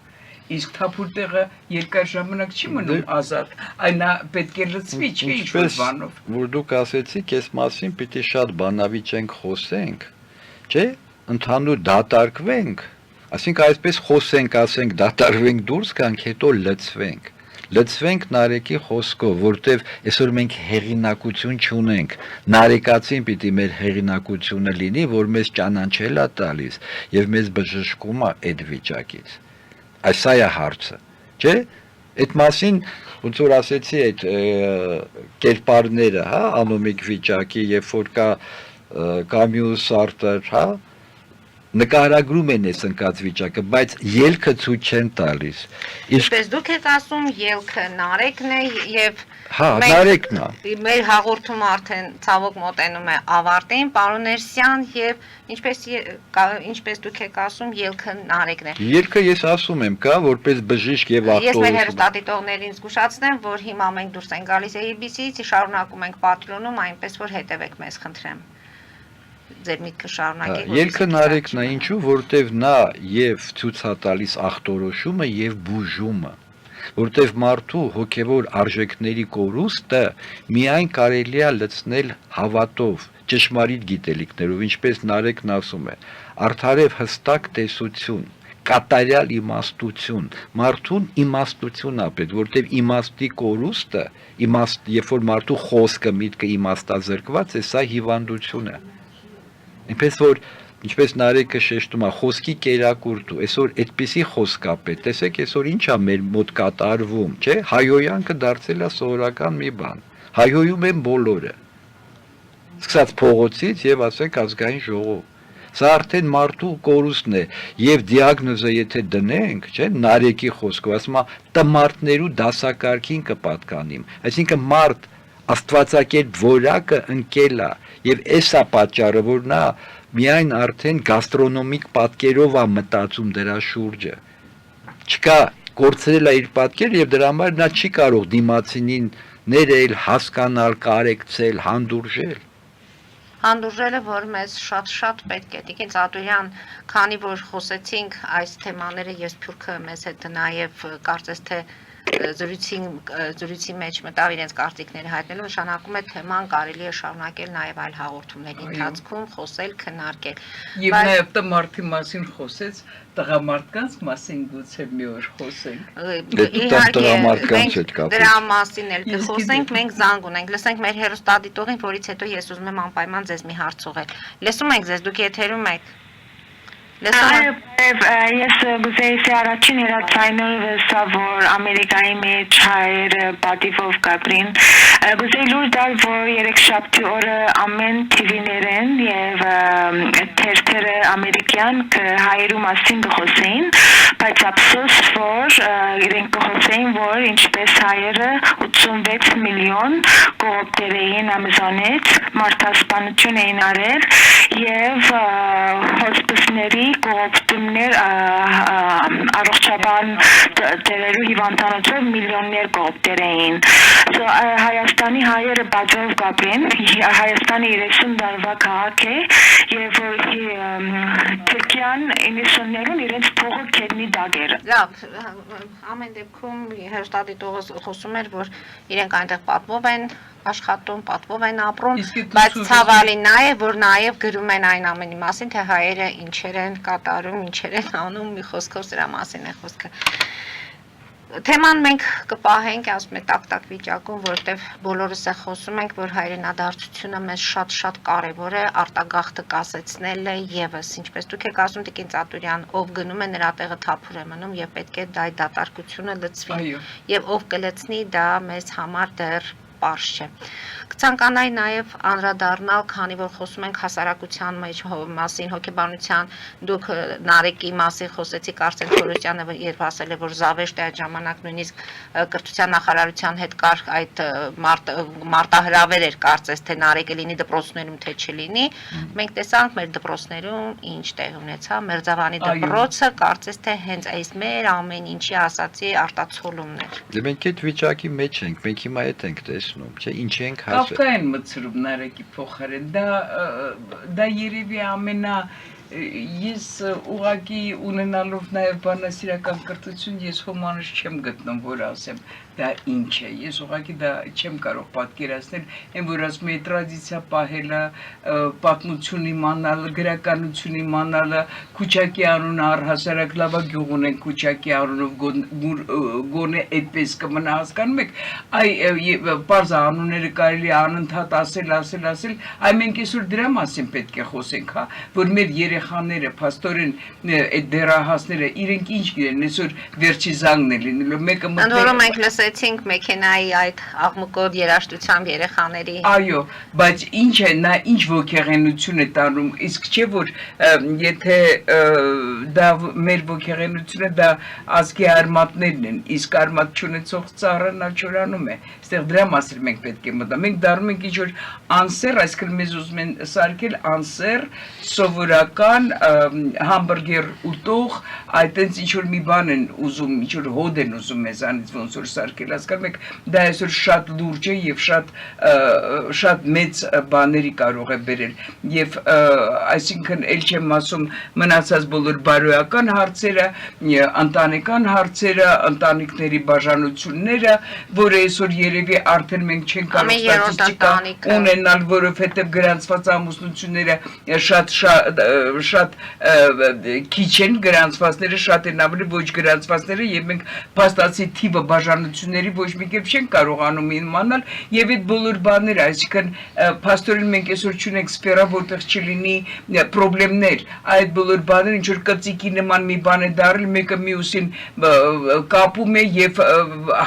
Իսկ թափուր տեղը երկար ժամանակ չի մնում ազատ, այն պետք է լցվի, չէ՞ ինչ-որ բանով։ Որ դուք ասեցիք, այս մասին պիտի շատ բանավիճենք խոսենք, չէ՞, ընդհանուր դատարկվենք, ասենք այսպես խոսենք, ասենք դատարկվենք դուրս գանք, հետո լցվենք։ Լցվենք Նարեկի խոսքով, որտեվ այսօր մենք հեղինակություն չունենք։ Նարեկացին պիտի մեր հեղինակությունը լինի, որ մեզ ճանաչել է տալիս եւ մեզ բժշկում է այդ վիճակից։ Այս է հարցը, չէ՞։ Այդ մասին ոնց որ ասեցի այդ կերպարները, հա, անոմիկ վիճակի, երբ որ կա Կամյուս, Սարտր, հա, նկարագրում են այս ընկած վիճակը, բայց ելքը ցույց չեն տալիս։ Ինչպես դուք եք ասում, ելքը Նարեկն է եւ հա, Նարեկն է։ Մեր հաղորդումը արդեն ցավոք մոտենում է ավարտին, պարոն Ներսյան, եւ ինչպես դուք եք ասում, ելքը Նարեկն է։ Ելքը ես ասում եմ, կա, որպես բժիշկ եւ ախտորոշ։ Ես մեր ախտորոշ հեռուստադիտողներին զգուշացնեմ, որ հիմա մենք դուրս ենք գալիս ABC-ից, շարունակում ենք Patreon-ում, այնպես որ հետևեք մեզ, խնդրեմ։ Ձեր միտքը շարունակեք։ Ելքը Նարեկն է, ինչու, որտեվ նա եւ ցույց է տալիս ախտորոշումը եւ բուժումը, որտեվ մարդու հոգեվոր արժեքների կորուստը միայն կարելի է լցնել հավատով, ճշմարիտ գիտելիքներով, ինչպես Նարեկն ասում է, արդարև հստակ տեսություն, կատարյալ իմաստություն, մարդուն իմաստություն է պետք, որտեվ իմաստի կորուստը, երբ որ մարդու խոսքը, միտքը իմաստազրկված է, սա հիվանդություն է։ Ինչպես որ ինչպես Նարեկը շեշտում է, խոսքի կերակուրտ ու այսօր այդպիսի խոսք է պետք։ Տեսեք, այսօր ինչ է մեր մոտ կատարվում, չէ՞։ Հայոյանքը դարձել է սովորական մի բան։ Հայոյում են բոլորը։ Սկսած փողոցից եւ ասենք ազգային ժողով։ Սա արդեն մարդու կորուստն է եւ դիագնոզը եթե դնենք, չէ՞, Նարեկի խոսքով ասում է տմարտներու դասակարգին կպատկանիմ։ Այսինքն մարդ աստվածակերպ որակը ընկել է եւ էսա պատճառը որ նա միայն արդեն գաստրոնոմիկ պատկերով է մտածում դրա շուրջը չկա կորցրել է իր պատկերը եւ դրա համար նա չի կարող դիմացինին ներել, հասկանալ, կարեկցել, հանդուրժել։ Հանդուրժելը, որ մեզ շատ պետք է։ Տիկին Ծատուրյան, քանի որ խոսեցինք այս թեմաները, ես Փյուրքը մեզ հետ նաև կարծես թե զրույցի մեջ մտավ իրենց կարծիքները հայտնելու, նշանակում է թեման կարելի է շարունակել նաև այլ հաղորդումների ընթացքում, խոսել, քննարկել։ Եվ նաև տղամարդի մասին խոսեց, տղամարդկանց մասին գուցե մի օր խոսենք։ Իհարկե, մենք դրա մասին էլ կխոսենք, մենք զանգ ունենք, լսենք մեր հեռուստադիտողին, որից հետո ես ուզում եմ անպայման ձեզ մի հարց ուղղել։ Լսում ենք ձեզ, դուք եթերում եք։ Ես գուզեի առաջին հերացայնորը որ Ամերիկայի մեջ հայերը պատիվով կապրին, գուզեի լուր դալ, որ երեքշաբթի օրը ամեն TV-ներեն և թերթերը ամերիկյան հայերու մասին կխոսեին, բայց ափսոս որ իրենք կխոսեին, որ ինչպես հայերը 86 միլիոն կողոպտեր էին Ամազոնից, մարդասպանություն էին արել և հոսպիսների կողոպտումներ առողջաբան դերերու հիվանդանոցով միլիոններ կողոպտեր էին։ Հայաստանի հայերը բաժով կապրեն, Հայաստանի 30 դարվա քաղաք է և որ Թուրքիան 90-ներուն իրենց փողը կետնի դագեր։ Լավ, ամեն դեպքում հերոստատիտողը խոսում էր, որ իրենք այնտեղ պատվով են աշխատում, պատվով են ապրում, բայց ցավալին նա է, որ նաև գրում են այն ամենի մասին, թե հայերը ինչեր են կատարում, ինչեր են անում, մի խոսքով սրա մասին է խոսքը։ Թեման մենք կպահենք, ասում է տակ-տակ վիճակում, որովհետև բոլորս է խոսում ենք, որ հայրենադարձությունը մեզ շատ-շատ կարևոր է, արտագաղթը կասեցնել է եւս, ինչպես դուք եք ասում Տիկին Ծատուրյան, ով գնում է նրա տեղը թափուր է մնում եւ պետք է դա դատարկությունը լցվի։ Եվ ով կլցնի, դա մեզ համար դեռ պարզ չէ։ Կցանկանայի նաև անդրադառնալ, քանի որ խոսում ենք հասարակության մասին, հոգեբանության, դուք Նարեկի մասին խոսեցիք, Արսեն Թորոսյանը երբ ասել է, որ զավեշտ է այդ ժամանակ նույնիսկ կրթության նախարարության հետ կար այդ մարտահրավեր էր կարծես, թե Նարեկը լինի դպրոցներում, թե չլինի, մենք տեսանք մեր դպրոցներում ինչ տեղ ունեցավ, Մերձավանի դպրոցը կարծես, թե հենց այս մեր ամեն ինչի ասացի արտացոլումն էր։ Դե մենք այդ վիճակի մեջ ենք, մենք հիմա այդ ենք տեսնում, չէ, ինչ ենք հասել։ Կապկային մցրում Նարեկի փոխարեն, դա երևի ամենա ես ուղղակի ունենալով նաև բանասիրական կրթություն ես հոմանս չեմ գտնում, որ ասեմ դա ինչ է, ես ուղղակի դա չեմ կարող պատկերացնել, այն որ ասում է տրադիցիա պահելը, պատմություն իմանալը, գրականություն իմանալը, Քուչակի անունը առհասարակ լավագյուղ ունեն Քուչակի անունով գոնե այդպես կմնա, հասկանում եք, պարզ անունները կարելի անընդհատ ասել, այ մենք այսօր դրա մասին պետք է խոսենք, հա, որ մեր երեխաները, փաստորեն այդ դեռահասները իրենք ինչ գիտեն, այսօր վերջի զանգն է լինելու, մեկը մտնում լսեցինք մեքենայի այդ աղմուկոտ երաժշտությամբ երեխաների։ Այո, բայց ինչ է, նա ինչ ոգեղենություն է տանում, իսկ չէ որ եթե դա մեր ոգեղենությունը դա ազգի արմատներն են, իսկ արմատ չունեցող ծառը նա չորանում է։ Այստեղ դրա մասին մենք պետք է մտանք։ Մենք դառնում ենք ինչ որ անսեր, այսինքն մեզ ուզում են սարքել անսեր, սովորական համբուրգեր ուտող, այդտենց ինչ որ մի բան են ուզում, ինչ որ հոդ են ուզում մեզանից ոնց որ սարքել, հասկանում եք, դա այսօր շատ լուրջ է եւ շատ մեծ բաների կարող է բերել եւ այսինքն ել չեմ ասում մնացած բոլոր բարոյական հարցերը, ընտանեկան հարցերը, ընտանիքների բաժանությունները, որը այսօր երևի արդեն մենք չենք կարող ստատիստիկա ունենալ, որովհետեւ գրանցված ամուսնությունները շատ քիչ են, գրանցվածները շատ են ավելի ոչ գրանցվածները եւ մենք փաստացի թիվը բաժանությունների ոչ մի կերպ չենք կարողանում իմանալ եւ այդ բոլոր բաները, այսինքն փաստորեն մենք այսօր չունենք սֆերա, որտեղ չլինի խնդիրներ, այդ բոլոր բաները ինչ որ կծիկի նման մի բան է դարել, մեկը մյուսին կապում է եւ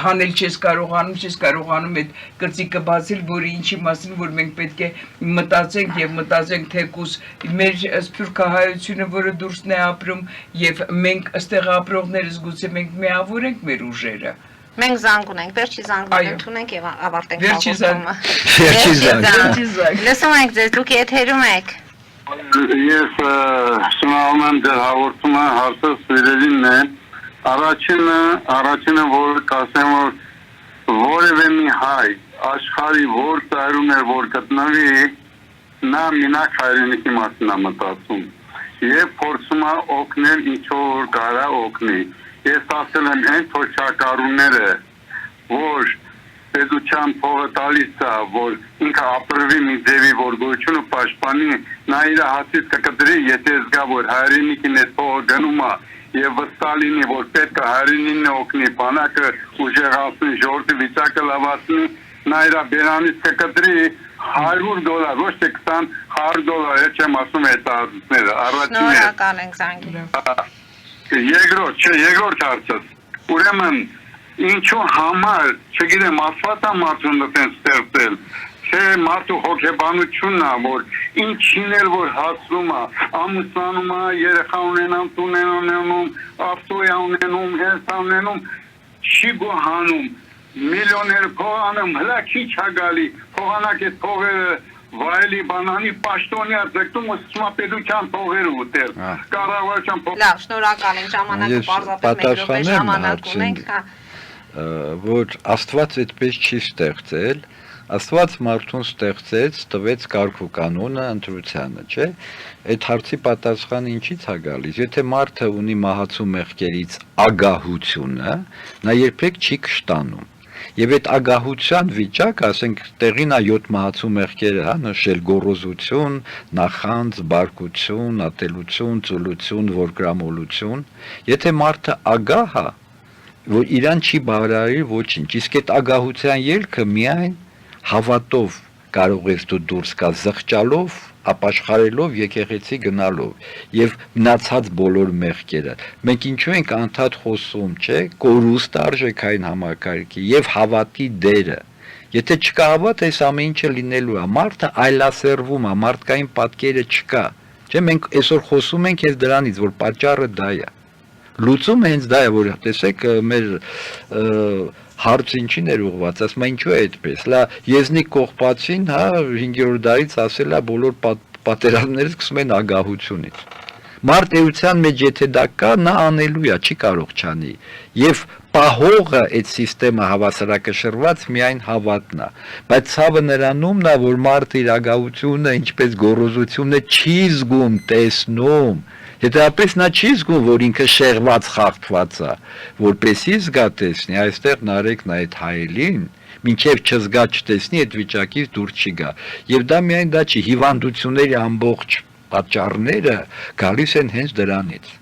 հանել չես կարողանում այդ կծիկը բացել, որը ինչի մասին որ մենք պետք է մտածենք թեկուս մեր սփյուռքահայությունը, որը դուրսն է ապրում եւ մենք ըստեղ ապրողներս գուցե մենք միավոր ենք մեր ուժերը։ Մենք զանգ ունենք, վերջի զանգը ընդունենք եւ ավարտենք հաղորդումը։ Լսում ենք ձեզ, դուք եթերում եք։ Ես շնորհում եմ ձեր հաղորդումը, հարցը սիրելին է։ Առաջինը որ կասեմ, որ որևէ մի հայ աշխարհի որ ծայրում է որ գտնվի, նա մենակ հայրենիքի մասին է մտածում եւ փորձում է օգնել ինչով որ կարա օգնի։ Ես ասել եմ այն թոշակառուները, որ պետության փողը տալիս է, որ ինքը ապրվի մի ձևի, որ գոյությունը պաշտպանի, նա իր հացից կկտրի, եթե զգա, որ հայրենիքին այդ փողը գնում է եւ վստահ լինի, որ պետք է հայրենին օգնի, բանակը ուժեղացնի, ժողովրդի վիճակը լավացնի, նա իր բերանից կկտրի $100, ոչ թե 20, $100, չեմ ասում այդ հարցները, առաջինը։ Շնորհակալ ենք զանգի։ Երկրորդ հարցը։ Ուրեմն ինչու համար, չգիտեմ, ասված է մարդուն դեն ստեղծել, թե մարդու հոգեբանությունն է, որ ինչին էլ որ հասնում է, ամուսնանում է, երեխա ունենամ, տուն ունենում, ավտոյա ունենում, հենց ունենում, չի գոհանում, միլիոներ փողանում, հլա քիչ է գալի, փողանակ այդ փողերը վայելի բանանի պաշտոնյա ձգտում ու սկսում է պետության փողերը ուտել, կառավարության փողերը։ Լավ, շնորհակալ ենք, ժամանակը պարզապես մեկ րոպե ժամանակ ունենք, որ Աստված այդպես չի ստեղծել, Աստված մարդուն ստեղծեց, տվեց կարգ ու կանոնը ընտրությանը, չէ՞։ Այդ հարցի պատասխանը ինչից է գալիս։ Եթե մարդը ունի մահացու մեղքերից ագահությունը, նա երբեք չի կշտանում։ Եվ այդ ագահության վիճակը, ասենք, տեղին է 7 մահացու մեղքերը, հա, նշել գոռոզություն, նախանձ, բարկություն, ատելություն, ծուլություն, որգրամոլություն։ Եթե մարդը ագահ է, որ իրան չի բարարիր ոչինչ, իսկ այդ ագահության ելքը միայն հավատով կարող ես դու դուրս գալ, զղջալով, ապաշխարելով, եկեղեցի գնալով եւ մնացած բոլոր մեղքերը։ Մենք ինչու ենք անդադ խոսում, չէ, կորուստ արժեքային համակարգի եւ հավատի դերը։ Եթե չկա հավատ, այս ամեն ինչը լինելու է, մարդը այլասերվում է, մարդկային պատկերը չկա։ Չէ, մենք այսօր խոսում ենք եւ դրանից, որ պատճառը դա է։ Լուծումը հենց դա է, որ տեսեք մեր հարց ինչին էր ուղված, ասում է ինչու է այդպես, լա եզնիկ կողպացին, հա, 5-րդ դարից ասել է բոլոր պատերազմները սկսում են ագահությունից։ Մարդ էության մեջ եթե դա կա, նա անելու է, չի կարող չանի։ Եվ պահողը այդ համակարգը հավասարակշռված միայն հավատն է։ Բայց ցավը նրանումն է, որ մարդը իր ագահությունը, ինչպես գոռոզությունը չի զգում, տեսնում։ Հետեւաբար նա չի զգում, որ ինքը շեղված խախտված է, որպեսի զգա տեսնի, այստեղ նարեկն այդ հայելին, մինչև չզգա չտեսնի, այդ վիճակից դուրս չի գա։ Եվ դա միայն դա չի, հիվանդությունների ամբողջ պատճառները գալիս են հենց դրանից։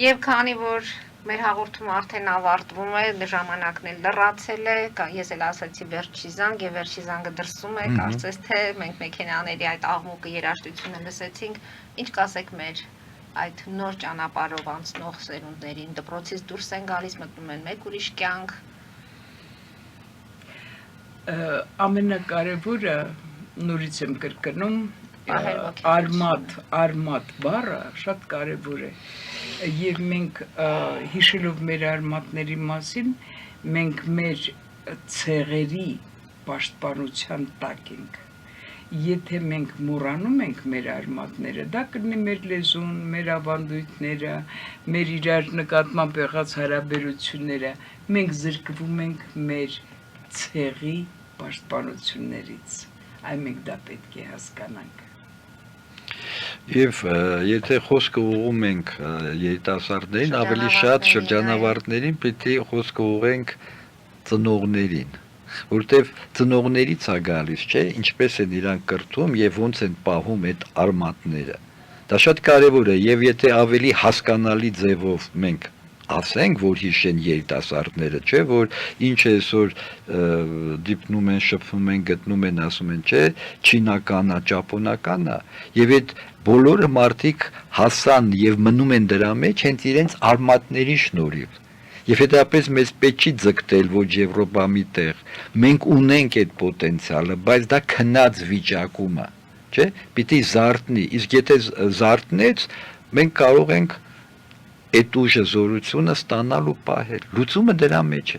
Եվ քանի որ մեր հաղորդումը արդեն ավարտվում է, ժամանակն էլ լրացել է, ես էլ ասացի վերջի զանգ եւ վերջի զանգը դրսում է, կարծես թե մենք մեքենաների այդ աղմուկը երաժշտությունը լսեցինք, ինչ կասեք մեր այդ նոր ճանապարհով անցնող սերունդներին, դպրոցից դուրս են գալիս, մտնում են մեկ ուրիշ կյանք։ Ամենակարևորը նորից եմ կրկնում, արմատ բառը շատ կարևոր է։ Եվ մենք հիշելով մեր արմատների մասին, մենք մեր ցեղերի պաշտպանության տակ ենք։ Եթե մենք մոռանում ենք մեր արմատները, դա կլինի մեր լեզուն, մեր ավանդույթները, մեր իրար նկատմամբ եղած հարաբերությունները, մենք զրկվում ենք մեր ցեղի պաշտպանություններից։ Այ մենք դա պետք է հասկանանք։ Եվ եթե խոսքը ուղղում ենք երիտասարդներին, ավելի շատ շրջանավարտներին, պիտի խոսքը ուղղենք ծնողներին, որտեվ ծնողներից է գալիս, չէ, ինչպես են իրանք կրթում եւ ոնց են պահում այդ արմատները։ Դա շատ կարեւոր է եւ եթե ավելի հասկանալի ձևով մենք ասենք, որ հիշեն երիտասարդները, չէ, որ ինչ է այսօր դիպնում են, շփվում են, գտնում են, ասում են, չէ, չինականա, ճապոնականա, եւ այդ բոլորը մարդիկ հասան եւ մնում են դրա մեջ հենց իրենց արմատների շնորհիվ։ Եվ հետապես մեզ պետք չի ձգտել ոչ Եվրոպա մի տեղ, մենք ունենք այդ պոտենցիալը, բայց դա քնած վիճակում է, չէ, պիտի զարթնի, իսկ եթե զարթնեց, մենք կարող ենք այդ ուժը, զորությունը ստանալ ու պահել, լուծումը դրա մեջ է։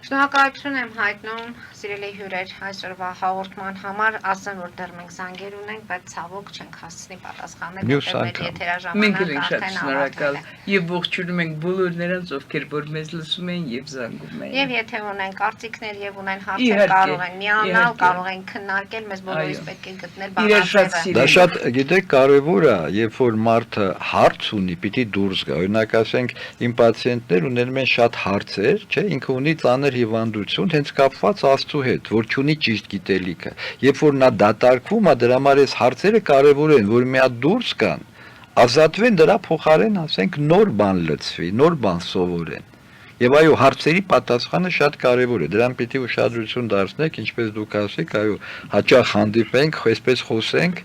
Շնորհակալություն եմ հայտնում սիրելի հյուրեր այսօրվա հաղորդման համար, ասեմ որ դեռ մենք զանգեր ունենք, բայց ցավոք չենք հասցնի պատասխանել, որտեղ մեր Մենք էլ եթերաժամանակը ենք շատ շնորհակալ եւ ողջունում ենք բոլոր նրանց, ովքեր որ մեզ լսում են եւ զանգում են։ Եվ եթե ունեն կարծիքներ եւ ունեն հարցեր, կարող են միանալ, կարող են քննարկել, մեզ բոլորիս պետք է գտնել բանալիները։ Դա շատ, գիտեք, կարևոր է, երբ որ մարդը հարց ունի, պիտի դուրս գա։ Օրինակ ասենք, իմ պացիենտներ ունենում են շատ հարցեր, չէ, ինքը ունի ծանր հիվանդություն, հենց կապված Աստծու հետ, որ չունի ճիշտ գիտելիքը։ Երբ որ նա դատարկվում է, դրա համար այս հարցերը կարևոր են, որ մի հատ դուրս գան, ազատվեն, դրա փոխարեն, ասենք, նոր բան լցվի, նոր բան սովորեն։ Եվ այո, հարցերի պատասխանը շատ կարևոր է։ Դրան պիտի ուշադրություն դարձնեք, ինչպես դուք ասեք, այո, հաճախ հանդիպենք, այսպես խոսենք։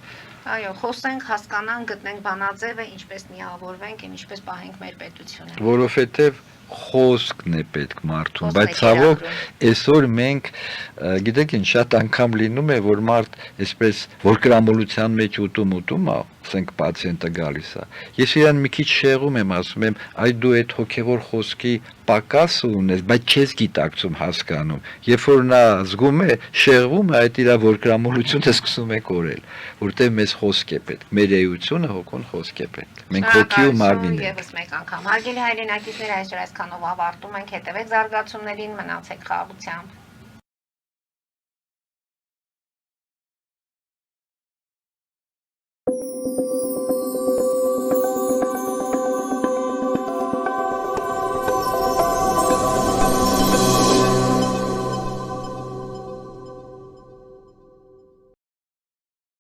Այո, խոսենք, հասկանանք, գտնենք բանաձևը, ինչպես միավորվենք եւ ինչպես պահենք մեր պետությունը։ Որովհետեւ խոսքն է պետք մարդուն, բայց ցավոք այսօր մենք գիտեք ինչ շատ անգամ լինում է որ մարդ այսպես որ կրամոլության մեջ ուտում է, ասենք պացիենտը գալիս է։ Ես իրան մի քիչ շեղում եմ, ասում եմ, այ դու այդ հոգևոր խոսքի պակաս ունես, բայց չես գիտակցում հասկանում։ Երբ որ նա զգում է, շեղվում է, այդ իր որկրամոլությունը սկսում է կորել, որտեղ մեզ խոսք է պետք, մեր էությունը հոգուն խոսք է պետք։ Մենք հոգի ու մարմին ենք։ Եվս մեկ անգամ հարգելի հայրենակիցներ, այսօր այսքանով ավարտում ենք, հետևեք զարգացումներին, մնացեք խաղաղությամբ։